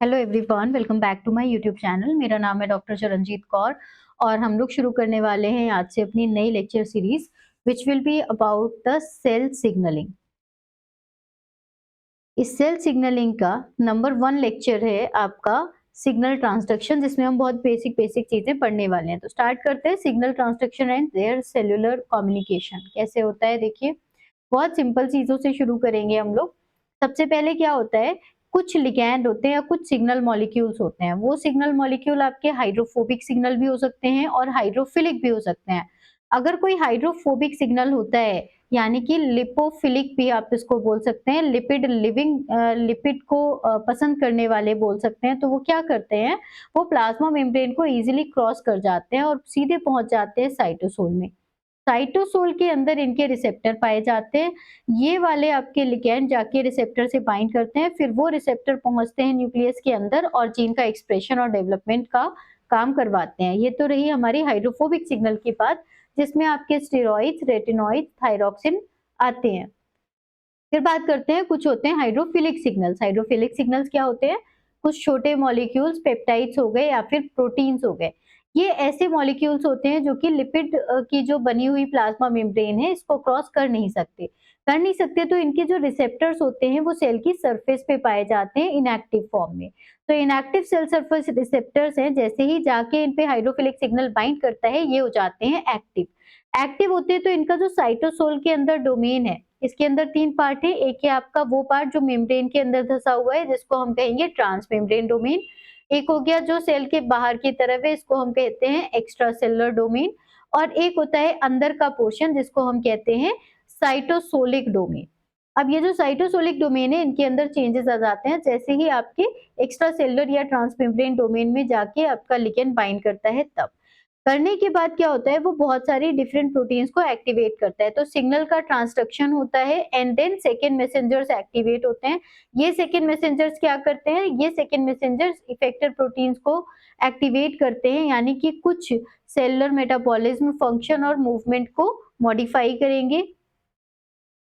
Hello everyone, welcome back to my YouTube channel. मेरा नाम है डॉक्टर चरणजीत कौर और हम लोग शुरू करने वाले हैं आज से अपनी नई lecture series which will be about the cell signalling. इस सेल सिग्नलिंग का नंबर 1 लेक्चर है आपका सिग्नल ट्रांसडक्शन, जिसमें हम बहुत बेसिक बेसिक चीजें पढ़ने वाले हैं। तो स्टार्ट करते हैं। Signal transduction and their cellular communication कैसे होता है, देखिए बहुत सिंपल चीजों से शुरू करेंगे हम लोग। सबसे पहले क्या होता है, कुछ लिगैंड होते हैं या कुछ सिग्नल मॉलिक्यूल्स होते हैं। वो सिग्नल मॉलिक्यूल आपके हाइड्रोफोबिक सिग्नल भी हो सकते हैं और हाइड्रोफिलिक भी हो सकते हैं। अगर कोई हाइड्रोफोबिक सिग्नल होता है, यानी कि लिपोफिलिक भी आप इसको बोल सकते हैं, लिपिड को पसंद करने वाले बोल सकते हैं, तो वो क्या करते हैं, वो प्लाज्मा मेम्ब्रेन को इजीली क्रॉस कर जाते हैं और सीधे पहुंच जाते हैं साइटोसोल में। साइटोसोल के अंदर इनके रिसेप्टर पाए जाते हैं। ये वाले आपके लिगैंड जाके रिसेप्टर से बाइंड करते हैं, फिर वो रिसेप्टर पहुंचते हैं न्यूक्लियस के अंदर और जीन का एक्सप्रेशन और डेवलपमेंट का काम करवाते हैं। ये तो रही हमारी हाइड्रोफोबिक सिग्नल की बात, जिसमें आपके स्टेरॉइड्स, रेटिनॉइड्स, थायरॉक्सिन आते हैं। फिर बात करते हैं, कुछ होते हैं हाइड्रोफिलिक सिग्नल्स। हाइड्रोफिलिक सिग्नल्स क्या होते हैं, कुछ छोटे मॉलिक्यूल्स, पेप्टाइड्स हो गए या फिर प्रोटीन्स हो गए। ये ऐसे मॉलिक्यूल्स होते हैं जो कि लिपिड की जो बनी हुई प्लाज्मा मेम्ब्रेन है इसको क्रॉस कर नहीं सकते, तो इनके जो रिसेप्टर्स होते हैं वो सेल की सरफेस पे पाए जाते हैं इनएक्टिव फॉर्म में। तो इनएक्टिव सेल सरफेस रिसेप्टर्स हैं, जैसे ही जाके इन पे हाइड्रोफिलिक सिग्नल बाइंड करता है ये हो जाते हैं एक्टिव। एक्टिव होते हैं तो इनका जो साइटोसोल के अंदर डोमेन है, इसके अंदर 3 पार्ट है। एक है आपका वो पार्ट जो मेम्ब्रेन के अंदर धसा हुआ है, जिसको हम कहेंगे ट्रांस मेम्ब्रेन डोमेन। एक हो गया जो सेल के बाहर की तरफ है, इसको हम कहते हैं एक्स्ट्रा सेलुलर डोमेन। और एक होता है अंदर का पोर्शन, जिसको हम कहते हैं साइटोसोलिक डोमेन। अब ये जो साइटोसोलिक डोमेन है, इनके अंदर चेंजेस आ जाते हैं जैसे ही आपके एक्स्ट्रा सेलुलर या ट्रांस मेम्ब्रेन डोमेन में जाके आपका लिगैंड बाइंड करता है। तब करने के बाद क्या होता है, वो बहुत सारी डिफरेंट प्रोटीन्स को एक्टिवेट करता है। तो सिग्नल का ट्रांसडक्शन होता है and then second messengers activate होते हैं। ये सेकेंड मैसेंजर्स क्या करते हैं, ये सेकेंड मैसेंजर्स इफेक्टर प्रोटीन्स को एक्टिवेट करते हैं, यानी कि कुछ सेलुलर मेटाबॉलिज्म, फंक्शन और मूवमेंट को मॉडिफाई करेंगे,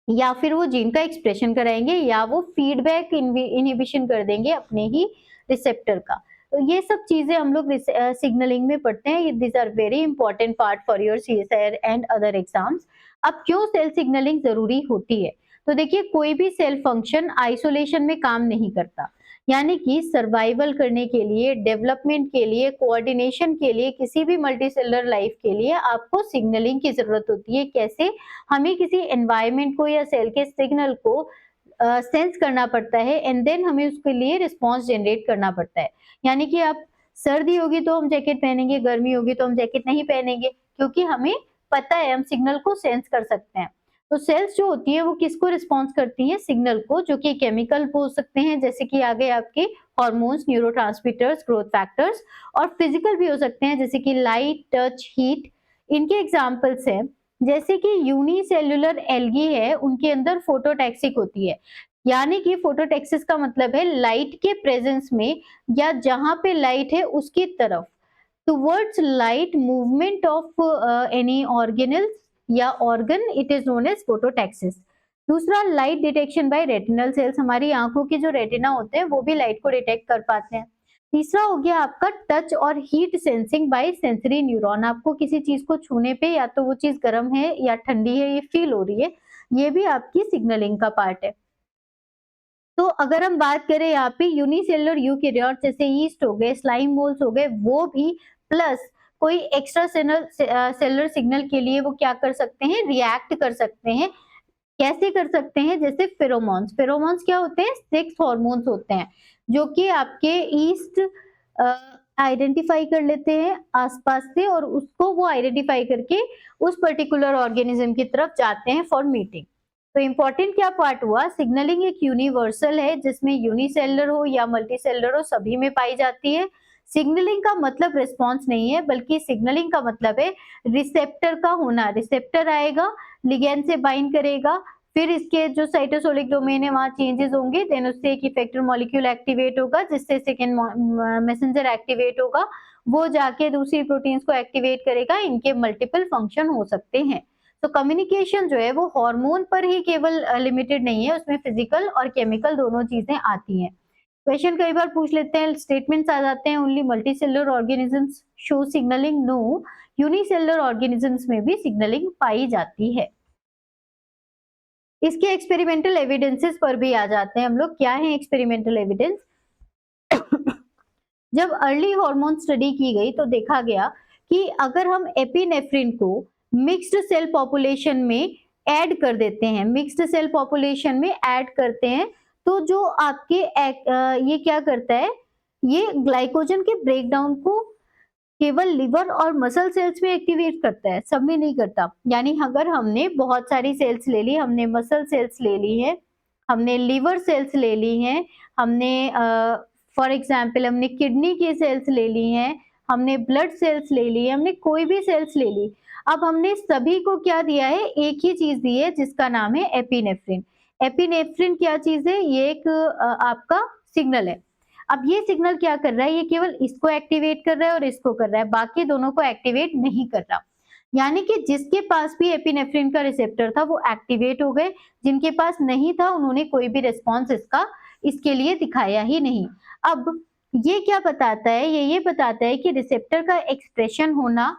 या फिर वो जीन का एक्सप्रेशन कराएंगे, या वो फीडबैक इनहिबिशन कर देंगे अपने ही रिसेप्टर का। तो ये सब चीजें हम लोग सिग्नलिंग में पढ़ते हैं। This are very important part for your CSIR and other exams. अब क्यों सेल सिग्नलिंग जरूरी होती है, तो देखिए कोई भी सेल फंक्शन आइसोलेशन में काम नहीं करता। यानी कि सर्वाइवल करने के लिए, डेवलपमेंट के लिए, कोऑर्डिनेशन के लिए, किसी भी मल्टीसेलुलर लाइफ के लिए आपको सिग्नलिंग की जरूरत होती है। कैसे, हमें किसी एनवायरनमेंट को या सेल के सिग्नल को सेंस करना पड़ता है एंड देन हमें उसके लिए रिस्पॉन्स जनरेट करना पड़ता है। यानी कि आप, सर्दी होगी तो हम जैकेट पहनेंगे, गर्मी होगी तो हम जैकेट नहीं पहनेंगे, क्योंकि हमें पता है, हम सिग्नल को सेंस कर सकते हैं। तो सेल्स जो होती है वो किसको रिस्पॉन्स करती हैं, सिग्नल को, जो कि केमिकल हो सकते हैं जैसे कि आ गए आपके हार्मोन्स, न्यूरोट्रांसमीटर्स, ग्रोथ फैक्टर्स, और फिजिकल भी हो सकते हैं जैसे कि लाइट, टच, हीट। इनके एग्जांपल्स हैं जैसे कि यूनिसेल्युलर एल्गी है, उनके अंदर फोटोटैक्सिक होती है। यानी कि फोटोटैक्सिस का मतलब है लाइट के प्रेजेंस में या जहां पे लाइट है उसकी तरफ, towards light movement of any organelles या organ, it is known as phototaxis. दूसरा, light detection by retinal cells, हमारी आंखों के जो रेटिना होते हैं वो भी लाइट को डिटेक्ट कर पाते हैं। तीसरा हो गया आपका टच और heat sensing by sensory neuron, आपको किसी चीज को छूने पे या तो वो चीज गर्म है या ठंडी है ये फील हो रही है, ये भी आपकी सिग्नलिंग का पार्ट है। तो अगर हम बात करें यहाँ पे यूनिसेलुलर यूकेरियोट्स जैसे यीस्ट हो गए, स्लाइम मोल्स हो गए, वो भी प्लस कोई एक्स्ट्रा सेलुलर सिग्नल के लिए वो क्या कर सकते हैं, रिएक्ट कर सकते हैं। कैसे कर सकते हैं, जैसे फेरोमोन्स। फेरोमोन्स क्या होते हैं, सेक्स हार्मोन्स होते हैं, जो कि आपके ईस्ट आइडेंटिफाई कर लेते हैं आसपास से, और उसको वो आइडेंटिफाई करके उस पर्टिकुलर ऑर्गेनिज्म की तरफ जाते हैं फॉर मीटिंग। तो इंपॉर्टेंट क्या पार्ट हुआ, सिग्नलिंग एक यूनिवर्सल है जिसमें यूनिसेलुलर हो या मल्टीसेलुलर हो सभी में पाई जाती है। सिग्नलिंग का मतलब रिस्पॉन्स नहीं है, बल्कि सिग्नलिंग का मतलब है रिसेप्टर का होना। रिसेप्टर आएगा, लिगैंड से बाइंड करेगा, फिर इसके जो साइटोसोलिक डोमेन है वहां चेंजेस होंगे, देन उससे एक इफेक्टर मॉलिक्यूल एक्टिवेट होगा, जिससे सेकेंड मैसेंजर एक्टिवेट होगा, वो जाके दूसरी प्रोटीन्स को एक्टिवेट करेगा। इनके मल्टीपल फंक्शन हो सकते हैं। तो कम्युनिकेशन जो है वो हार्मोन पर ही केवल लिमिटेड नहीं है, उसमें फिजिकल और केमिकल दोनों चीजें आती हैं। क्वेश्चन कई बार पूछ लेते हैं, स्टेटमेंट्स आ जाते हैं, only multicellular organisms show signalling. No, unicellular organisms में भी सिग्नलिंग पाई जाती है। इसके एक्सपेरिमेंटल एविडेंसेस पर भी आ जाते हैं हम लोग। क्या है एक्सपेरिमेंटल एविडेंस? जब अर्ली हार्मोन स्टडी की गई तो देखा गया कि अगर हम एपिनेफ्रिन को मिक्स्ड सेल पॉपुलेशन में ऐड कर देते हैं, मिक्स्ड सेल पॉपुलेशन में ऐड करते हैं, तो जो आपके ये क्या करता है, ये ग्लाइकोजन के ब्रेकडाउन को केवल लिवर और मसल सेल्स में एक्टिवेट करता है, सब में नहीं करता। यानी अगर हमने बहुत सारी सेल्स ले ली, हमने मसल सेल्स ले ली है, हमने लिवर सेल्स ले ली हैं, हमने फॉर एग्जाम्पल हमने किडनी की सेल्स ले ली हैं, हमने ब्लड सेल्स ले ली है, हमने कोई भी सेल्स ले ली, अब हमने सभी को क्या दिया है, एक ही चीज दी है जिसका नाम है एपिनेफ्रिन। एपिनेफ्रिन क्या चीज है? ये एक आपका सिग्नल है। अब ये सिग्नल क्या कर रहा है, ये केवल इसको एक्टिवेट कर रहा है और इसको कर रहा है, बाकी दोनों को एक्टिवेट नहीं कर रहा। यानी कि जिसके पास भी एपिनेफ्रिन का रिसेप्टर था वो एक्टिवेट हो गए, जिनके पास नहीं था उन्होंने कोई भी रिस्पॉन्स इसके लिए दिखाया ही नहीं। अब ये क्या बताता है, ये बताता है कि रिसेप्टर का एक्सप्रेशन होना,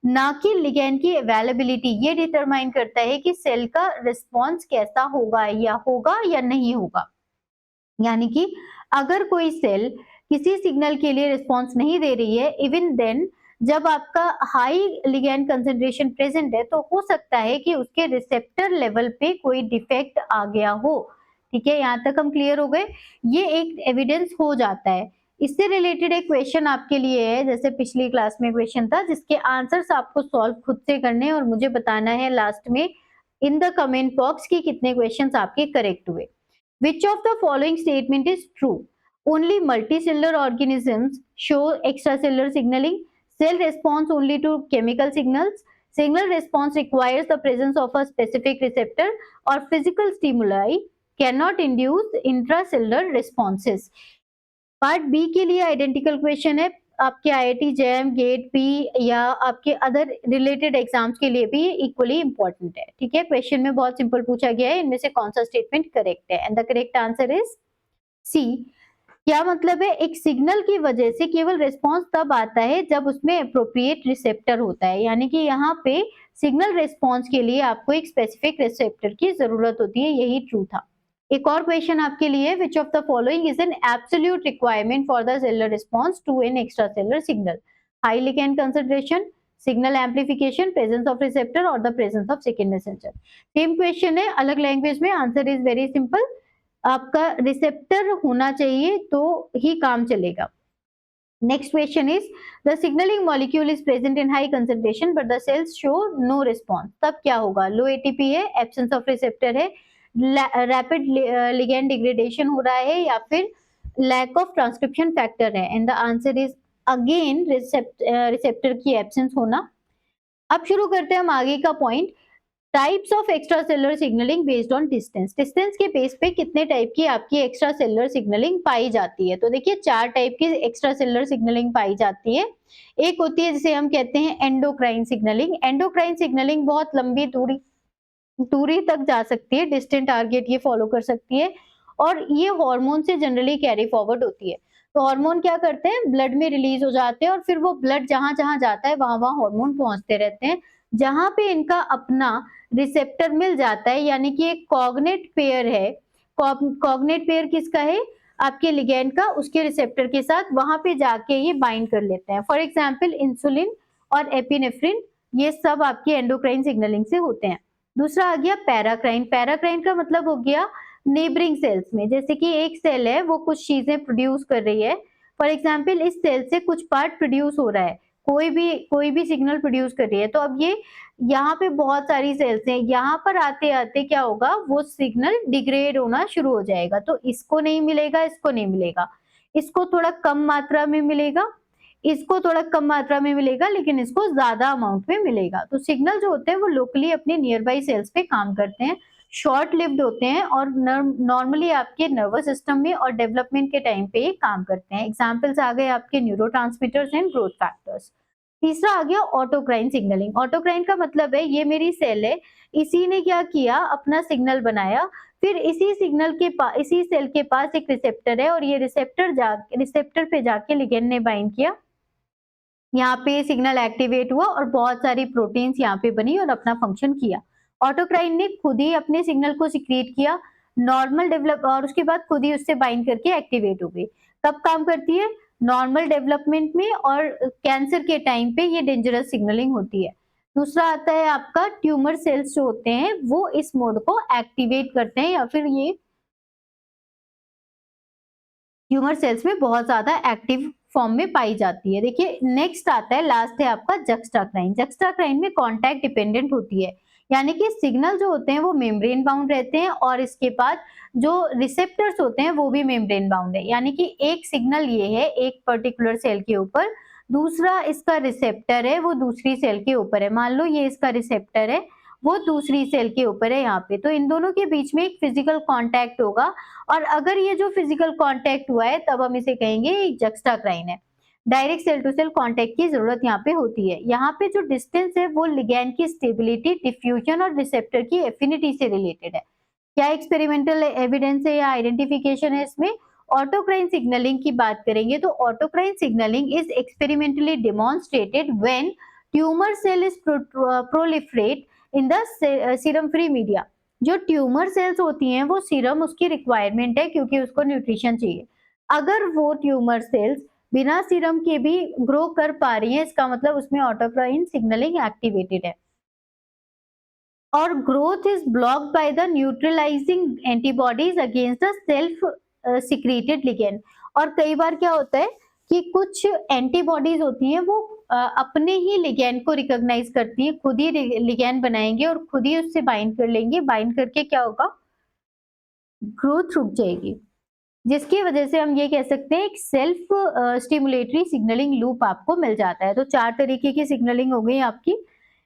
ना कि लिगैंड की अवेलेबिलिटी, ये डिटरमाइन करता है कि सेल का रिस्पॉन्स कैसा होगा या नहीं होगा। यानी कि अगर कोई सेल किसी सिग्नल के लिए रिस्पॉन्स नहीं दे रही है, इवन देन जब आपका हाई लिगैंड कंसेंट्रेशन प्रेजेंट है, तो हो सकता है कि उसके रिसेप्टर लेवल पे कोई डिफेक्ट आ गया हो। ठीक है, यहाँ तक हम क्लियर हो गए। ये एक एविडेंस हो जाता है। इससे रिलेटेड एक क्वेश्चन आपके लिए है, जैसे पिछली क्लास में क्वेश्चन था जिसके आंसर्स आपको सॉल्व खुद से करने हैं और मुझे बताना है लास्ट में इन द कमेंट बॉक्स कि कितने क्वेश्चंस आपके करेक्ट हुए। Which of the following statement is true? Only multicellular organisms show extracellular signaling. Cell responds only to chemical signals. Signal response requires the presence of a specific receptor, or physical stimuli cannot induce intracellular responses. Part B के लिए identical question है, आपके IIT jam, gate P या आपके other related exams के लिए भी equally important है। ठीक है, क्वेश्चन में बहुत सिंपल पूछा गया है, इनमें से कौन सा स्टेटमेंट करेक्ट है? And the correct answer is C. क्या मतलब है? एक सिग्नल की वजह से केवल रिस्पॉन्स तब आता है जब उसमें अप्रोप्रिएट रिसेप्टर होता है, यानी कि यहाँ पे सिग्नल रिस्पॉन्स के लिए आपको एक स्पेसिफिक रिसेप्टर की जरूरत होती है, यही ट्रू था। एक और क्वेश्चन आपके लिए, which of the following is an absolute requirement for the cellular response to an extracellular signal? High ligand concentration, signal amplification, presence of receptor और the presence of second messenger. Same question है, अलग language में। Answer is very simple, आपका receptor होना चाहिए तो ही काम चलेगा। Next question is, the signaling molecule is present in high concentration but the cells show no response. तब क्या होगा? लो ATP है, absence of receptor है, rapid ligand degradation हो रहा है, या फिर lack of transcription factor है। And the answer is again receptor की absence होना। अब शुरू करते हैं हम आगे का point, types of extra cellular signalling based on distance. Distance के बेस पे कितने टाइप की आपकी एक्स्ट्रा सेलुलर सिग्नलिंग पाई जाती है? तो देखिए 4 टाइप की एक्स्ट्रा सेलुलर सिग्नलिंग पाई जाती है। एक होती है जिसे हम कहते हैं एंडोक्राइन सिग्नलिंग। एंडोक्राइन सिग्नलिंग बहुत लंबी दूरी तक जा सकती है, डिस्टेंट टारगेट ये फॉलो कर सकती है और ये हार्मोन से जनरली कैरी फॉरवर्ड होती है। तो हार्मोन क्या करते हैं, ब्लड में रिलीज हो जाते हैं और फिर वो ब्लड जहां जहां जाता है वहां वहां हार्मोन पहुंचते रहते हैं, जहां पे इनका अपना रिसेप्टर मिल जाता है, यानी कि एक कॉग्नेट पेयर है। कॉग्नेट पेयर किसका है? आपके लिगैंड का, उसके रिसेप्टर के साथ वहां पे जाके ये बाइंड कर लेते हैं। फॉर एग्जाम्पल इंसुलिन और एपिनेफ्रिन, ये सब आपके एंडोक्राइन सिग्नलिंग से होते हैं। दूसरा आ गया पैराक्राइन। पैराक्राइन का मतलब हो गया नेबरिंग सेल्स में, जैसे कि एक सेल है वो कुछ चीजें प्रोड्यूस कर रही है, फॉर एग्जाम्पल इस सेल से कुछ पार्ट प्रोड्यूस हो रहा है, कोई भी सिग्नल प्रोड्यूस कर रही है, तो अब ये यहाँ पे बहुत सारी सेल्स हैं, यहाँ पर आते आते क्या होगा, वो सिग्नल डिग्रेड होना शुरू हो जाएगा। तो इसको नहीं मिलेगा, इसको नहीं मिलेगा, इसको थोड़ा कम मात्रा में मिलेगा, इसको थोड़ा कम मात्रा में मिलेगा, लेकिन इसको ज्यादा अमाउंट में मिलेगा। तो सिग्नल जो होते हैं वो लोकली अपने नियर बाई सेल्स पे काम करते हैं, शॉर्ट लिव्ड होते हैं और नॉर्मली आपके नर्वस सिस्टम में और डेवलपमेंट के टाइम पे काम करते हैं। एग्जाम्पल्स आ गए आपके न्यूरोट्रांसमीटर्स एंड ग्रोथ फैक्टर्स। तीसरा आ गया ऑटोक्राइन सिग्नलिंग। ऑटोक्राइन का मतलब है ये मेरी सेल है, इसी ने क्या किया, अपना सिग्नल बनाया, फिर इसी सेल के पास एक रिसेप्टर है और ये रिसेप्टर पे जाके लिगेंड ने बाइंड किया, यहाँ पे सिग्नल एक्टिवेट हुआ और बहुत सारी प्रोटीन्स यहाँ पे बनी और अपना फंक्शन किया। ऑटोक्राइन ने खुद ही अपने सिग्नल को सिक्रीट किया, नॉर्मल डेवलप और उसके बाद खुद ही उससे बाइंड करके एक्टिवेट हो गई। कब काम करती है? नॉर्मल डेवलपमेंट में और कैंसर के टाइम पे ये डेंजरस सिग्नलिंग होती है। दूसरा आता है आपका ट्यूमर सेल्स जो होते हैं वो इस मोड को एक्टिवेट करते हैं या फिर ये ट्यूमर सेल्स में बहुत ज्यादा एक्टिव फॉर्म में पाई जाती है। देखिए नेक्स्ट आता है, लास्ट है आपका जक्स्टाक्राइन। जक्स्टाक्राइन में कॉन्टैक्ट डिपेंडेंट होती है, यानी कि सिग्नल जो होते हैं वो मेम्ब्रेन बाउंड रहते हैं और इसके बाद जो रिसेप्टर्स होते हैं वो भी मेम्ब्रेन बाउंड है, यानी कि एक सिग्नल ये है एक पर्टिकुलर सेल के ऊपर, दूसरा इसका रिसेप्टर है वो दूसरी सेल के ऊपर है। मान लो ये इसका रिसेप्टर है वो दूसरी सेल के ऊपर है यहाँ पे, तो इन दोनों के बीच में एक फिजिकल कॉन्टैक्ट होगा और अगर ये जो फिजिकल कांटेक्ट हुआ है तब हम इसे कहेंगे जक्स्टाक्राइन है। Direct cell to cell contact की जरूरत यहाँ पे होती है। यहाँ पे जो डिस्टेंस है वो लिगैंड की स्टेबिलिटी, डिफ्यूजन और रिसेप्टर की एफिनिटी से रिलेटेड है। क्या एक्सपेरिमेंटल एविडेंस है या आइडेंटिफिकेशन है इसमें? ऑटोक्राइन सिग्नलिंग की बात करेंगे तो autocrine signalling is experimentally demonstrated when tumour cell is proliferate in the serum free media. जो ट्यूमर सेल्स होती हैं वो सीरम उसकी रिक्वायरमेंट है क्योंकि उसको न्यूट्रिशन चाहिए। अगर वो ट्यूमर सेल्स बिना सीरम के भी ग्रो कर पा रही हैं, इसका मतलब उसमें ऑटोक्राइन सिग्नलिंग एक्टिवेटेड है। और growth is blocked by the neutralising antibodies against the self secreted ligand. और कई बार क्या होता है कि कुछ एंटीबॉडीज होती हैं वो अपने ही लिगेंड को रिकॉग्नाइज करती हैं, खुद ही लिगेंड बनाएंगे और खुद ही उससे बाइंड कर लेंगे। बाइंड करके क्या होगा? ग्रोथ रुक जाएगी, जिसकी वजह से हम ये कह सकते हैं एक सेल्फ स्टिमुलेटरी सिग्नलिंग लूप आपको मिल जाता है। तो 4 तरीके की सिग्नलिंग हो गई आपकी।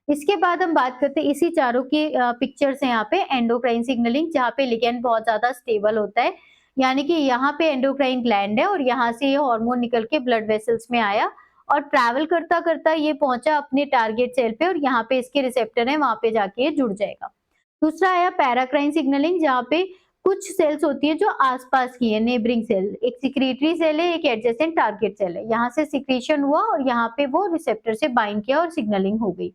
इसके बाद हम बात करते हैं इसी चारों की पिक्चर्स हैं यहाँ पे। एंडोक्राइन सिग्नलिंग जहाँ पे लिगेंड बहुत ज्यादा स्टेबल होता है, यानी कि यहाँ पे एंडोक्राइन ग्लैंड है और यहाँ से ये हार्मोन निकल के ब्लड वेसल्स में आया और ट्रैवल करता करता ये पहुंचा अपने टारगेट सेल पे और यहाँ पे इसके रिसेप्टर है, वहां पे जाके ये जुड़ जाएगा। दूसरा आया पैराक्राइन सिग्नलिंग, जहाँ पे कुछ सेल्स होती है जो आसपास की है, नेबरिंग सेल, एक सिक्रीटरी सेल है, एक एडजेसेंट टारगेट सेल है। यहाँ से सिक्रीशन हुआ और यहाँ पे वो रिसेप्टर से बाइंड किया और सिग्नलिंग हो गई।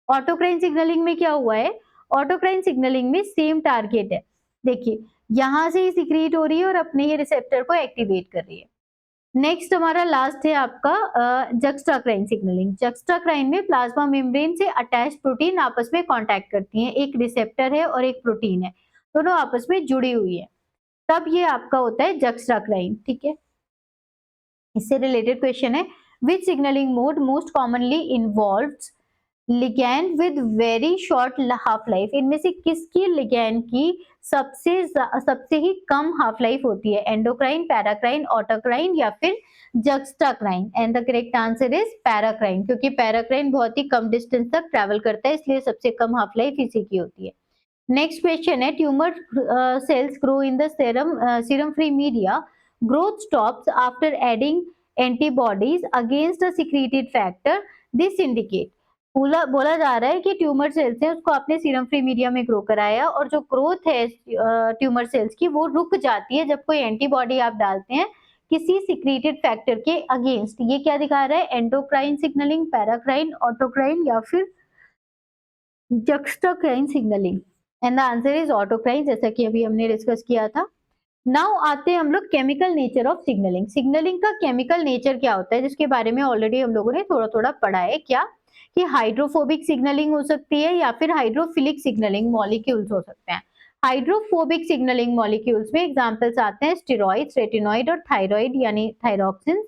ऑटोक्राइन सिग्नलिंग में क्या हुआ है? ऑटोक्राइन सिग्नलिंग में सेम टारगेट है, देखिए यहाँ से ही सिक्रीट हो रही है और अपने ही रिसेप्टर को एक्टिवेट कर रही है। नेक्स्ट हमारा लास्ट है आपका जक्स्टाक्राइन सिग्नलिंग। जक्स्टाक्राइन में प्लाज्मा मेम्ब्रेन से अटैच प्रोटीन आपस में कांटेक्ट करती हैं, एक रिसेप्टर है और एक प्रोटीन है, दोनों आपस में जुड़ी हुई है, तब ये आपका होता है जक्स्टाक्राइन। ठीक है, इससे रिलेटेड क्वेश्चन है, which signalling mode most commonly involves ligand with very short half life? इनमें से किसकी लिगैंड की सबसे ही कम हाफ लाइफ होती है? एंडोक्राइन, पैराक्राइन, ऑटोक्राइन या फिर juxtacrine? And the correct answer is paracrine, क्योंकि पैराक्राइन बहुत ही कम डिस्टेंस तक ट्रेवल करता है, इसलिए सबसे कम हाफ लाइफ इसी की होती है। नेक्स्ट क्वेश्चन है, tumour cells grow in the serum free media, growth stops after adding antibodies against a secreted factor, this indicate. बोला जा रहा है कि ट्यूमर सेल्स है उसको आपने सीरम फ्री मीडिया में ग्रो कराया और जो ग्रोथ है ट्यूमर सेल्स की वो रुक जाती है जब कोई एंटीबॉडी आप डालते हैं किसी सिक्रीटेड फैक्टर के अगेंस्ट। ये क्या दिखा रहा है? एंडोक्राइन सिग्नलिंग, पैराक्राइन, ऑटोक्राइन या फिर juxtacrine signalling? And the answer is autocrine, जैसा कि अभी हमने डिस्कस किया था। नाउ आते हैं हम लोग chemical nature of signalling. Signalling का केमिकल नेचर क्या होता है, जिसके बारे में ऑलरेडी हम लोगों ने थोड़ा थोड़ा पढ़ा है। क्या कि हाइड्रोफोबिक सिग्नलिंग हो सकती है या फिर हाइड्रोफिलिक सिग्नलिंग मॉलिक्यूल्स हो सकते हैं। हाइड्रोफोबिक सिग्नलिंग मॉलिक्यूल्स में एग्जांपल्स आते हैं स्टेरॉइड्स, रेटिनॉइड और थायराइड यानी थायरॉक्सिन्स।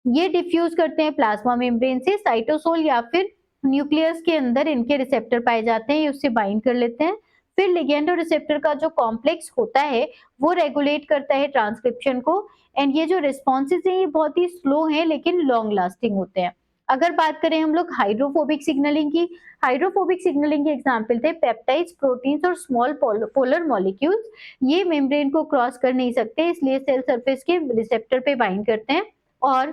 ये डिफ्यूज करते हैं प्लाज्मा मेम्ब्रेन से, साइटोसोल या फिर न्यूक्लियस के अंदर इनके रिसेप्टर पाए जाते हैं, ये उससे बाइंड कर लेते हैं। फिर लिगेंड और रिसेप्टर का जो कॉम्प्लेक्स होता है वो रेगुलेट करता है ट्रांसक्रिप्शन को। एंड ये जो रिस्पॉन्सेज हैं ये बहुत ही स्लो हैं लेकिन लॉन्ग लास्टिंग होते हैं। अगर बात करें हम लोग हाइड्रोफोबिक सिग्नलिंग की, हाइड्रोफोबिक सिग्नलिंग के एग्जांपल थे पेप्टाइड्स, प्रोटीन्स और स्मॉल पोलर मॉलिक्यूल्स। ये मेम्ब्रेन को क्रॉस कर नहीं सकते, इसलिए सेल सरफेस के रिसेप्टर पे बाइंड करते हैं और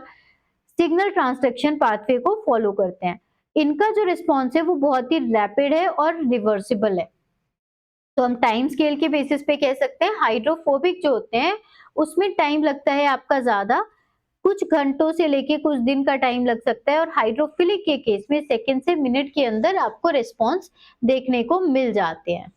सिग्नल ट्रांसडक्शन पाथवे को फॉलो करते हैं। इनका जो रिस्पॉन्स है वो बहुत ही रैपिड है और रिवर्सिबल है। तो हम टाइम स्केल के बेसिस पे कह सकते हैं हाइड्रोफोबिक जो होते हैं उसमें टाइम लगता है आपका ज्यादा, कुछ घंटों से लेके कुछ दिन का टाइम लग सकता है, और हाइड्रोफिलिक के केस में सेकंड से मिनट के अंदर आपको रिस्पॉन्स देखने को मिल जाते हैं।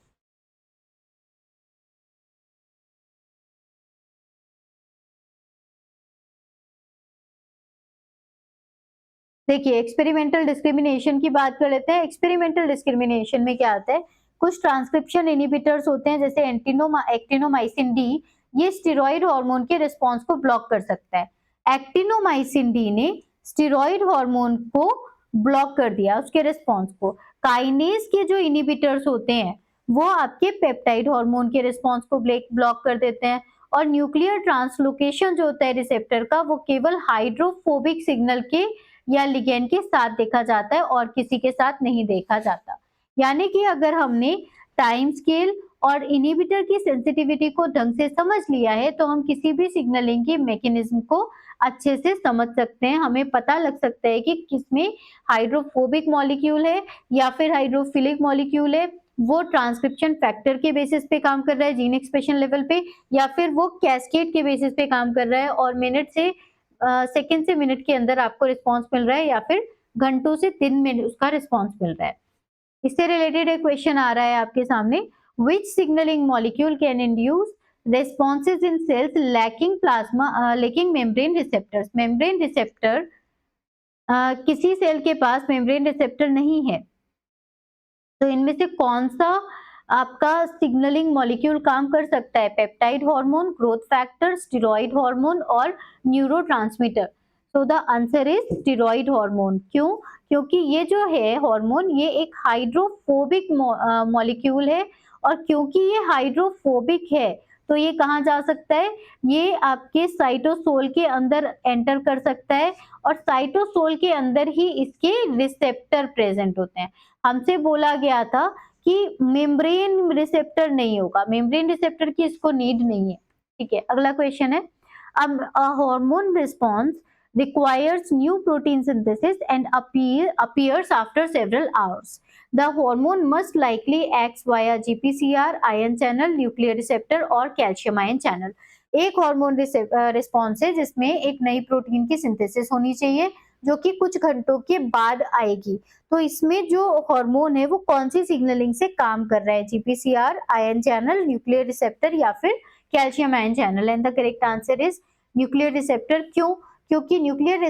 देखिए, एक्सपेरिमेंटल डिस्क्रिमिनेशन की बात कर लेते हैं। एक्सपेरिमेंटल डिस्क्रिमिनेशन में क्या आता है, कुछ ट्रांसक्रिप्शन इनहिबिटर्स होते हैं जैसे एक्टिनोमाइसिन डी, ये स्टेरॉइड हार्मोन के रिस्पॉन्स को ब्लॉक कर सकता है। एक्टिनोमाइसिन डी ने स्टेरॉइड हार्मोन को ब्लॉक कर दिया, उसके रिस्पॉन्स को। काइनेज के जो इनहिबिटर्स होते हैं वो आपके पेप्टाइड हार्मोन के रिस्पॉन्स को ब्लॉक कर देते हैं। और न्यूक्लियर ट्रांसलोकेशन जो होता है रिसेप्टर का, वो केवल हाइड्रोफोबिक सिग्नल के या लिगेंड के साथ देखा जाता है और किसी के साथ नहीं देखा जाता। यानी कि अगर हमने टाइम स्केल और इनहिबिटर की सेंसिटिविटी को ढंग से समझ लिया है तो हम किसी भी सिग्नलिंग के मैकेनिज्म को अच्छे से समझ सकते हैं। हमें पता लग सकता है कि किसमें हाइड्रोफोबिक मॉलिक्यूल है या फिर हाइड्रोफिलिक मॉलिक्यूल है, वो ट्रांसक्रिप्शन फैक्टर के बेसिस पे काम कर रहा है जीन एक्सप्रेशन लेवल पे, या फिर वो कैस्केड के बेसिस पे काम कर रहा है और मिनट से सेकंड से मिनट के अंदर आपको रिस्पॉन्स मिल रहा है, या फिर घंटों से दिन में उसका रिस्पॉन्स मिल रहा है। इससे रिलेटेड एक क्वेश्चन आ रहा है आपके सामने, which signalling molecule can induce responses in cells lacking plasma lacking membrane receptors। membrane receptor किसी सेल के पास membrane receptor नहीं है, तो इनमें से कौन सा आपका सिग्नलिंग मॉलिक्यूल काम कर सकता है? Peptide hormone, growth factor, steroid hormone और neurotransmitter. So the answer is steroid hormone. क्यों? क्योंकि ये जो है हार्मोन, ये एक हाइड्रोफोबिक मॉलिक्यूल है, और क्योंकि ये हाइड्रोफोबिक है तो ये कहाँ जा सकता है? ये आपके साइटोसोल के अंदर एंटर कर सकता है, और साइटोसोल के अंदर ही इसके रिसेप्टर प्रेजेंट होते हैं। हमसे बोला गया था कि मेम्ब्रेन रिसेप्टर नहीं होगा, मेम्ब्रेन रिसेप्टर की इसको नीड नहीं है। ठीक है, अगला क्वेश्चन है, अब hormone response requires new protein synthesis and appears after several hours. The hormone must likely acts via GPCR, ion channel, nuclear receptor और calcium ion channel। एक हार्मोन रिस्पॉन्स है जिसमें एक नई प्रोटीन की सिंथेसिस होनी चाहिए जो कि कुछ घंटों के बाद आएगी। तो इसमें जो हार्मोन है वो कौन सी सिग्नलिंग से काम कर रहा है? GPCR, ion channel, nuclear receptor या फिर calcium ion channel. And the correct answer is nuclear receptor. क्यों? क्योंकि न्यूक्लियर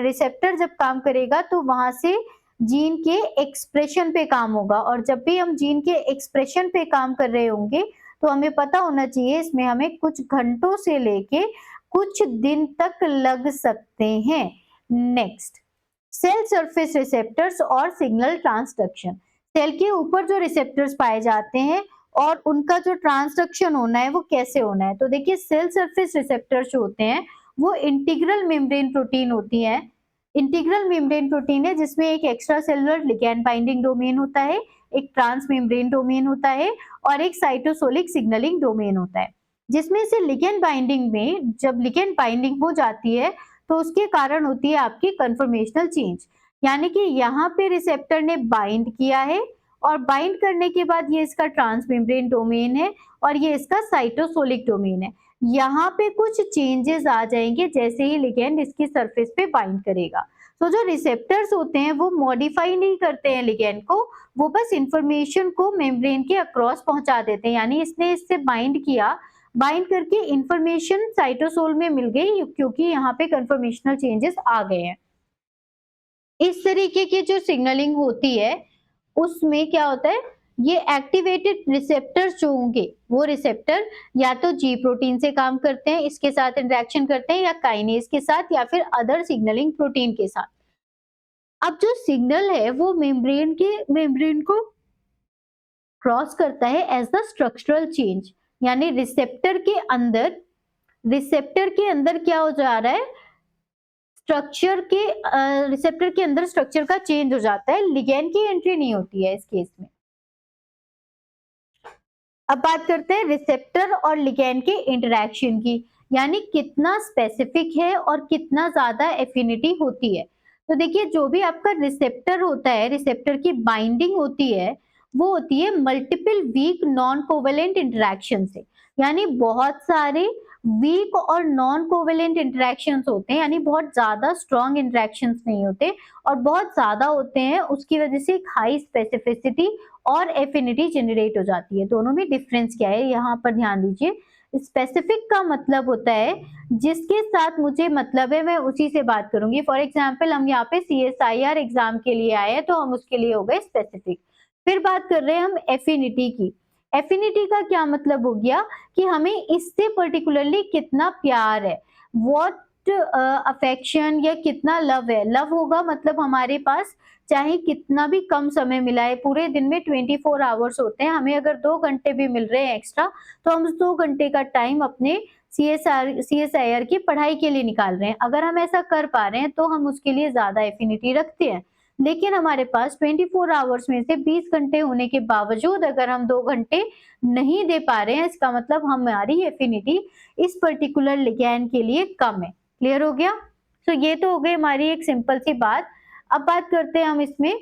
रिसेप्टर जब काम करेगा तो वहां से जीन के एक्सप्रेशन पे काम होगा, और जब भी हम जीन के एक्सप्रेशन पे काम कर रहे होंगे तो हमें पता होना चाहिए इसमें हमें कुछ घंटों से लेके कुछ दिन तक लग सकते हैं। नेक्स्ट, सेल सरफेस रिसेप्टर्स और सिग्नल ट्रांसडक्शन। सेल के ऊपर जो रिसेप्टर्स पाए जाते हैं और उनका जो ट्रांसडक्शन होना है वो कैसे होना है? तो देखिए, सेल सरफेस रिसेप्टर्स जो होते हैं वो इंटीग्रल मेम्ब्रेन प्रोटीन होती है। इंटीग्रल मेम्ब्रेन प्रोटीन है जिसमें एक extra cellular ligand binding domain होता है, एक ट्रांस मेम्ब्रेन डोमेन होता है और एक साइटोसोलिक सिग्नलिंग डोमेन होता है। जिसमें से लिगैंड बाइंडिंग में जब लिगैंड बाइंडिंग हो जाती है तो उसके कारण होती है आपकी कन्फर्मेशनल चेंज, यानी कि यहाँ पे रिसेप्टर ने बाइंड किया है और बाइंड करने के बाद ये इसका ट्रांस मेम्ब्रेन डोमेन है और ये इसका साइटोसोलिक डोमेन है। यहाँ पे कुछ चेंजेस आ जाएंगे जैसे ही लिगैंड इसकी सरफेस पे बाइंड करेगा। तो जो रिसेप्टर्स होते हैं वो मॉडिफाई नहीं करते हैं लिगैंड को, वो बस इंफॉर्मेशन को मेम्ब्रेन के अक्रॉस पहुंचा देते हैं। यानी इसने इससे बाइंड किया, बाइंड करके इंफॉर्मेशन साइटोसोल में मिल गई क्योंकि यहाँ पे कन्फर्मेशनल चेंजेस आ गए हैं। इस तरीके की जो सिग्नलिंग होती है उसमें क्या होता है, ये एक्टिवेटेड रिसेप्टर्स जो होंगे वो रिसेप्टर या तो जी प्रोटीन से काम करते हैं, इसके साथ इंटरेक्शन करते हैं, या काइनेज के साथ या फिर अदर सिग्नलिंग प्रोटीन के साथ। अब जो सिग्नल है वो मेम्ब्रेन को क्रॉस करता है एज द स्ट्रक्चरल चेंज, यानी रिसेप्टर के अंदर क्या हो जा रहा है, रिसेप्टर के अंदर स्ट्रक्चर का चेंज हो जाता है, लिगैंड की एंट्री नहीं होती है इस केस में। अब बात करते हैं रिसेप्टर और लिगैंड के इंटरेक्शन की, यानी कितना स्पेसिफिक है और कितना ज्यादा एफिनिटी होती है। तो देखिए, जो भी आपका रिसेप्टर होता है, रिसेप्टर की बाइंडिंग होती है वो होती है multiple weak non covalent interaction से। यानी बहुत सारे वीक और नॉन कोवेलेंट इंटरेक्शंस होते हैं, यानी बहुत ज्यादा स्ट्रॉन्ग इंटरेक्शंस नहीं होते और बहुत ज्यादा होते हैं, उसकी वजह से एक हाई स्पेसिफिसिटी और एफिनिटी जनरेट हो जाती है। दोनों में डिफरेंस क्या है यहाँ पर ध्यान दीजिए। स्पेसिफिक का मतलब होता है जिसके साथ मुझे मतलब है मैं उसी से बात करूंगी। फॉर एग्जाम्पल हम यहाँ पे CSIR एग्जाम के लिए आए हैं तो हम उसके लिए हो गए स्पेसिफिक। फिर बात कर रहे हैं हम एफिनिटी की। एफिनिटी का क्या मतलब हो गया कि हमें इससे पर्टिकुलरली कितना प्यार है, व्हाट अफेक्शन या कितना लव है। लव होगा मतलब हमारे पास चाहे कितना भी कम समय मिला है, पूरे दिन में 24 आवर्स होते हैं, हमें अगर 2 घंटे भी मिल रहे हैं एक्स्ट्रा तो हम उस 2 घंटे का टाइम अपने CSIR की पढ़ाई के लिए निकाल रहे हैं। अगर हम ऐसा कर पा रहे हैं तो हम उसके लिए ज्यादा एफिनिटी रखते हैं। लेकिन हमारे पास 24 आवर्स में से 20 घंटे होने के बावजूद अगर हम 2 घंटे नहीं दे पा रहे हैं, इसका मतलब हमारी एफिनिटी इस पर्टिकुलर लिगैंड के लिए कम है। क्लियर हो गया? तो ये तो हो गई हमारी एक सिंपल सी बात। अब बात करते हैं हम इसमें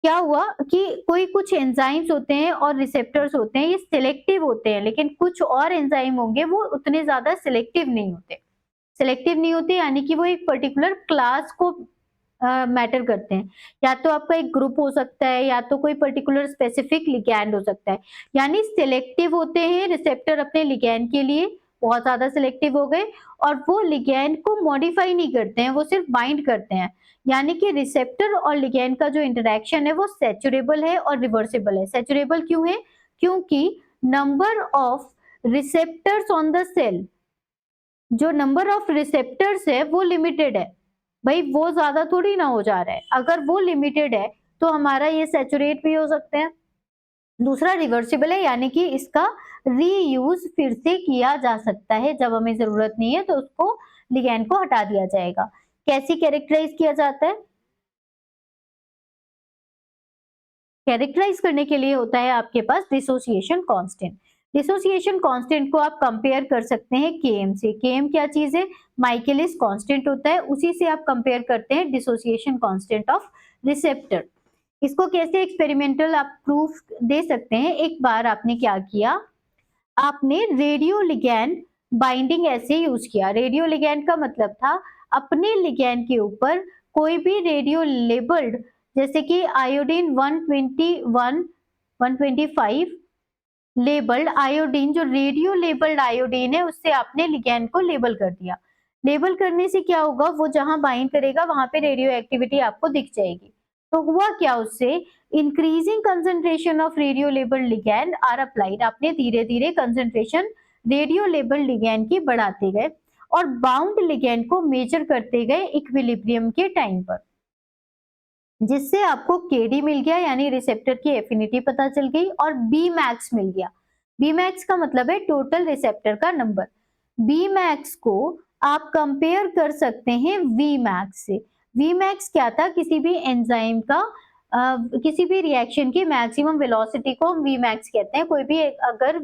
क्या हुआ कि कोई कुछ एंजाइम्स होते हैं और रिसेप्टर्स होते हैं, ये सिलेक्टिव होते हैं, लेकिन कुछ और एंजाइम होंगे वो उतने ज्यादा सिलेक्टिव नहीं होते। सिलेक्टिव नहीं होते यानी कि वो एक पर्टिकुलर क्लास को मैटर करते हैं। या तो आपका एक ग्रुप हो सकता है या तो कोई पर्टिकुलर स्पेसिफिक लिगैंड हो सकता है। यानी सिलेक्टिव होते हैं रिसेप्टर अपने लिगैंड के लिए, बहुत ज्यादा सिलेक्टिव हो गए, और वो लिगैंड को मॉडिफाई नहीं करते हैं, वो सिर्फ बाइंड करते हैं। यानी कि रिसेप्टर और लिगैंड का जो इंटरेक्शन है वो सैचुरेबल है और रिवर्सिबल है। सैचुरेबल क्यों है? क्योंकि number of receptors on the cell, जो नंबर ऑफ रिसेप्टर्स है वो लिमिटेड है। भाई वो ज्यादा थोड़ी ना हो जा रहा है, अगर वो लिमिटेड है तो हमारा ये सैचुरेट भी हो सकते हैं। दूसरा रिवर्सिबल है, यानी कि इसका रीयूज फिर से किया जा सकता है, जब हमें जरूरत नहीं है तो उसको लिगैंड को हटा दिया जाएगा। कैसे कैरेक्टराइज किया जाता है? कैरेक्टराइज करने के लिए होता है आपके पास डिसोसिएशन कांस्टेंट। डिसोसिएशन कांस्टेंट को आप कंपेयर कर सकते हैं Km से। Km क्या चीज है? माइकेलिस कांस्टेंट होता है, उसी से आप कंपेयर करते हैं डिसोसिएशन कांस्टेंट ऑफ रिसेप्टर। इसको कैसे एक्सपेरिमेंटल आप प्रूफ दे सकते हैं? एक बार आपने क्या किया, आपने रेडियो लिगैंड बाइंडिंग ऐसे यूज किया। रेडियो लिगैंड का मतलब था अपने लिगैंड के ऊपर कोई भी रेडियो लेबल्ड, जैसे कि आयोडीन 121 125 लेबल्ड आयोडीन, जो रेडियो लेबल्ड आयोडीन है उससे आपने लिगैंड को लेबल कर दिया। लेबल करने से क्या होगा, वो जहां बाइंड करेगा वहां पे रेडियो एक्टिविटी आपको दिख जाएगी। तो हुआ क्या उससे, increasing concentration of radio labelled ligand are applied. आपने धीरे धीरे कंसंट्रेशन रेडियो लेबल्ड लिगैंड की बढ़ाते गए और बाउंड लिगैंड को मेजर करते गए इक्विलिब्रियम के टाइम पर, जिससे आपको केडी मिल गया, यानी रिसेप्टर की एफिनिटी पता चल गई, और बी मैक्स मिल गया। बी मैक्स का मतलब है टोटल रिसेप्टर का नंबर। बी मैक्स को आप कंपेयर कर सकते हैं वी मैक्स से। वी मैक्स क्या था? किसी भी एंजाइम का किसी भी रिएक्शन की मैक्सिमम वेलोसिटी को हम वी मैक्स कहते हैं। कोई भी अगर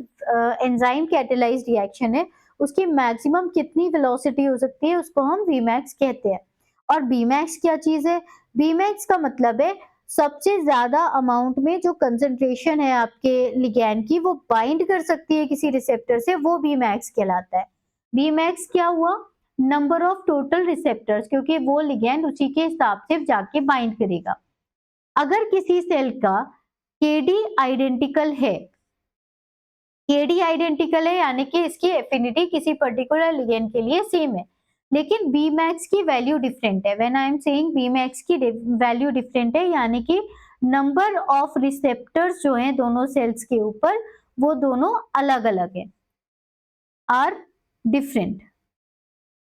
एंजाइम कैटेलाइज्ड रिएक्शन है, उसकी मैक्सिमम कितनी वेलोसिटी हो सकती है उसको हम वी मैक्स कहते हैं। और बी मैक्स क्या चीज है? Bmax का मतलब है सबसे ज्यादा अमाउंट में जो कंसंट्रेशन है आपके लिगैंड की वो बाइंड कर सकती है किसी रिसेप्टर से, वो Bmax कहलाता है। Bmax क्या हुआ? नंबर ऑफ टोटल रिसेप्टर्स, क्योंकि वो लिगैंड उसी के हिसाब से जाके बाइंड करेगा। अगर किसी सेल का Kd आइडेंटिकल है, Kd आइडेंटिकल है यानी कि इसकी एफिनिटी किसी पर्टिकुलर लिगैंड के लिए सेम है, लेकिन Bmax की वैल्यू डिफरेंट है। When I am saying Bmax की वैल्यू डिफरेंट है, यानी कि नंबर ऑफ रिसेप्टर्स जो हैं दोनों सेल्स के ऊपर वो दोनों अलग अलग है, are different.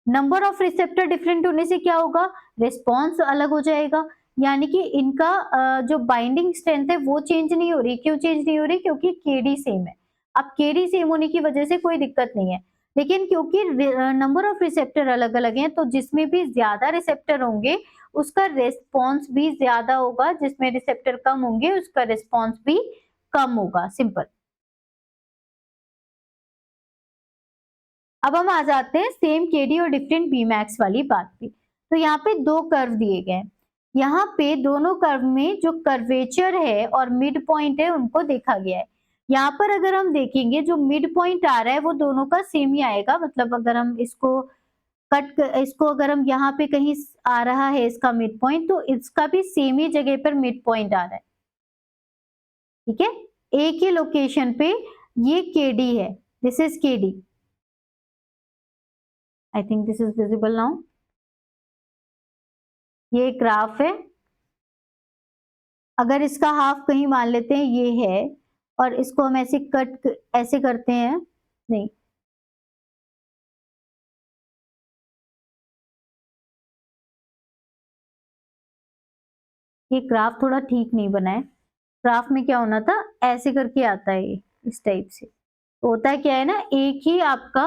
Number of receptor different होने से क्या होगा, रिस्पॉन्स अलग हो जाएगा। यानी कि इनका जो बाइंडिंग स्ट्रेंथ है वो चेंज नहीं हो रही। क्यों चेंज नहीं हो रही? क्योंकि केडी सेम है। अब केडी सेम होने की वजह से कोई दिक्कत नहीं है, लेकिन क्योंकि नंबर ऑफ रिसेप्टर अलग अलग हैं तो जिसमें भी ज्यादा रिसेप्टर होंगे उसका रिस्पॉन्स भी ज्यादा होगा, जिसमें रिसेप्टर कम होंगे उसका रिस्पॉन्स भी कम होगा। सिंपल। अब हम आ जाते हैं सेम केडी और डिफरेंट बी मैक्स वाली बात पे। तो यहाँ पे दो कर्व दिए गए हैं। यहाँ पे दोनों कर्व में जो कर्वेचर है और मिड पॉइंट है उनको देखा गया है। यहाँ पर अगर हम देखेंगे जो मिड पॉइंट आ रहा है वो दोनों का सेम ही आएगा, मतलब अगर हम इसको अगर हम यहाँ पे कहीं आ रहा है इसका मिड पॉइंट, तो इसका भी सेम ही जगह पर मिड पॉइंट आ रहा है। ठीक है, एक ही लोकेशन पे ये KD है, this is KD। I think this is visible now. ये ग्राफ है, अगर इसका हाफ कहीं मान लेते हैं ये है और इसको हम ऐसे करते हैं, नहीं ये ग्राफ थोड़ा ठीक नहीं बना है। ग्राफ में क्या होना था, ऐसे करके आता है ये इस टाइप से। तो होता क्या है ना, एक ही आपका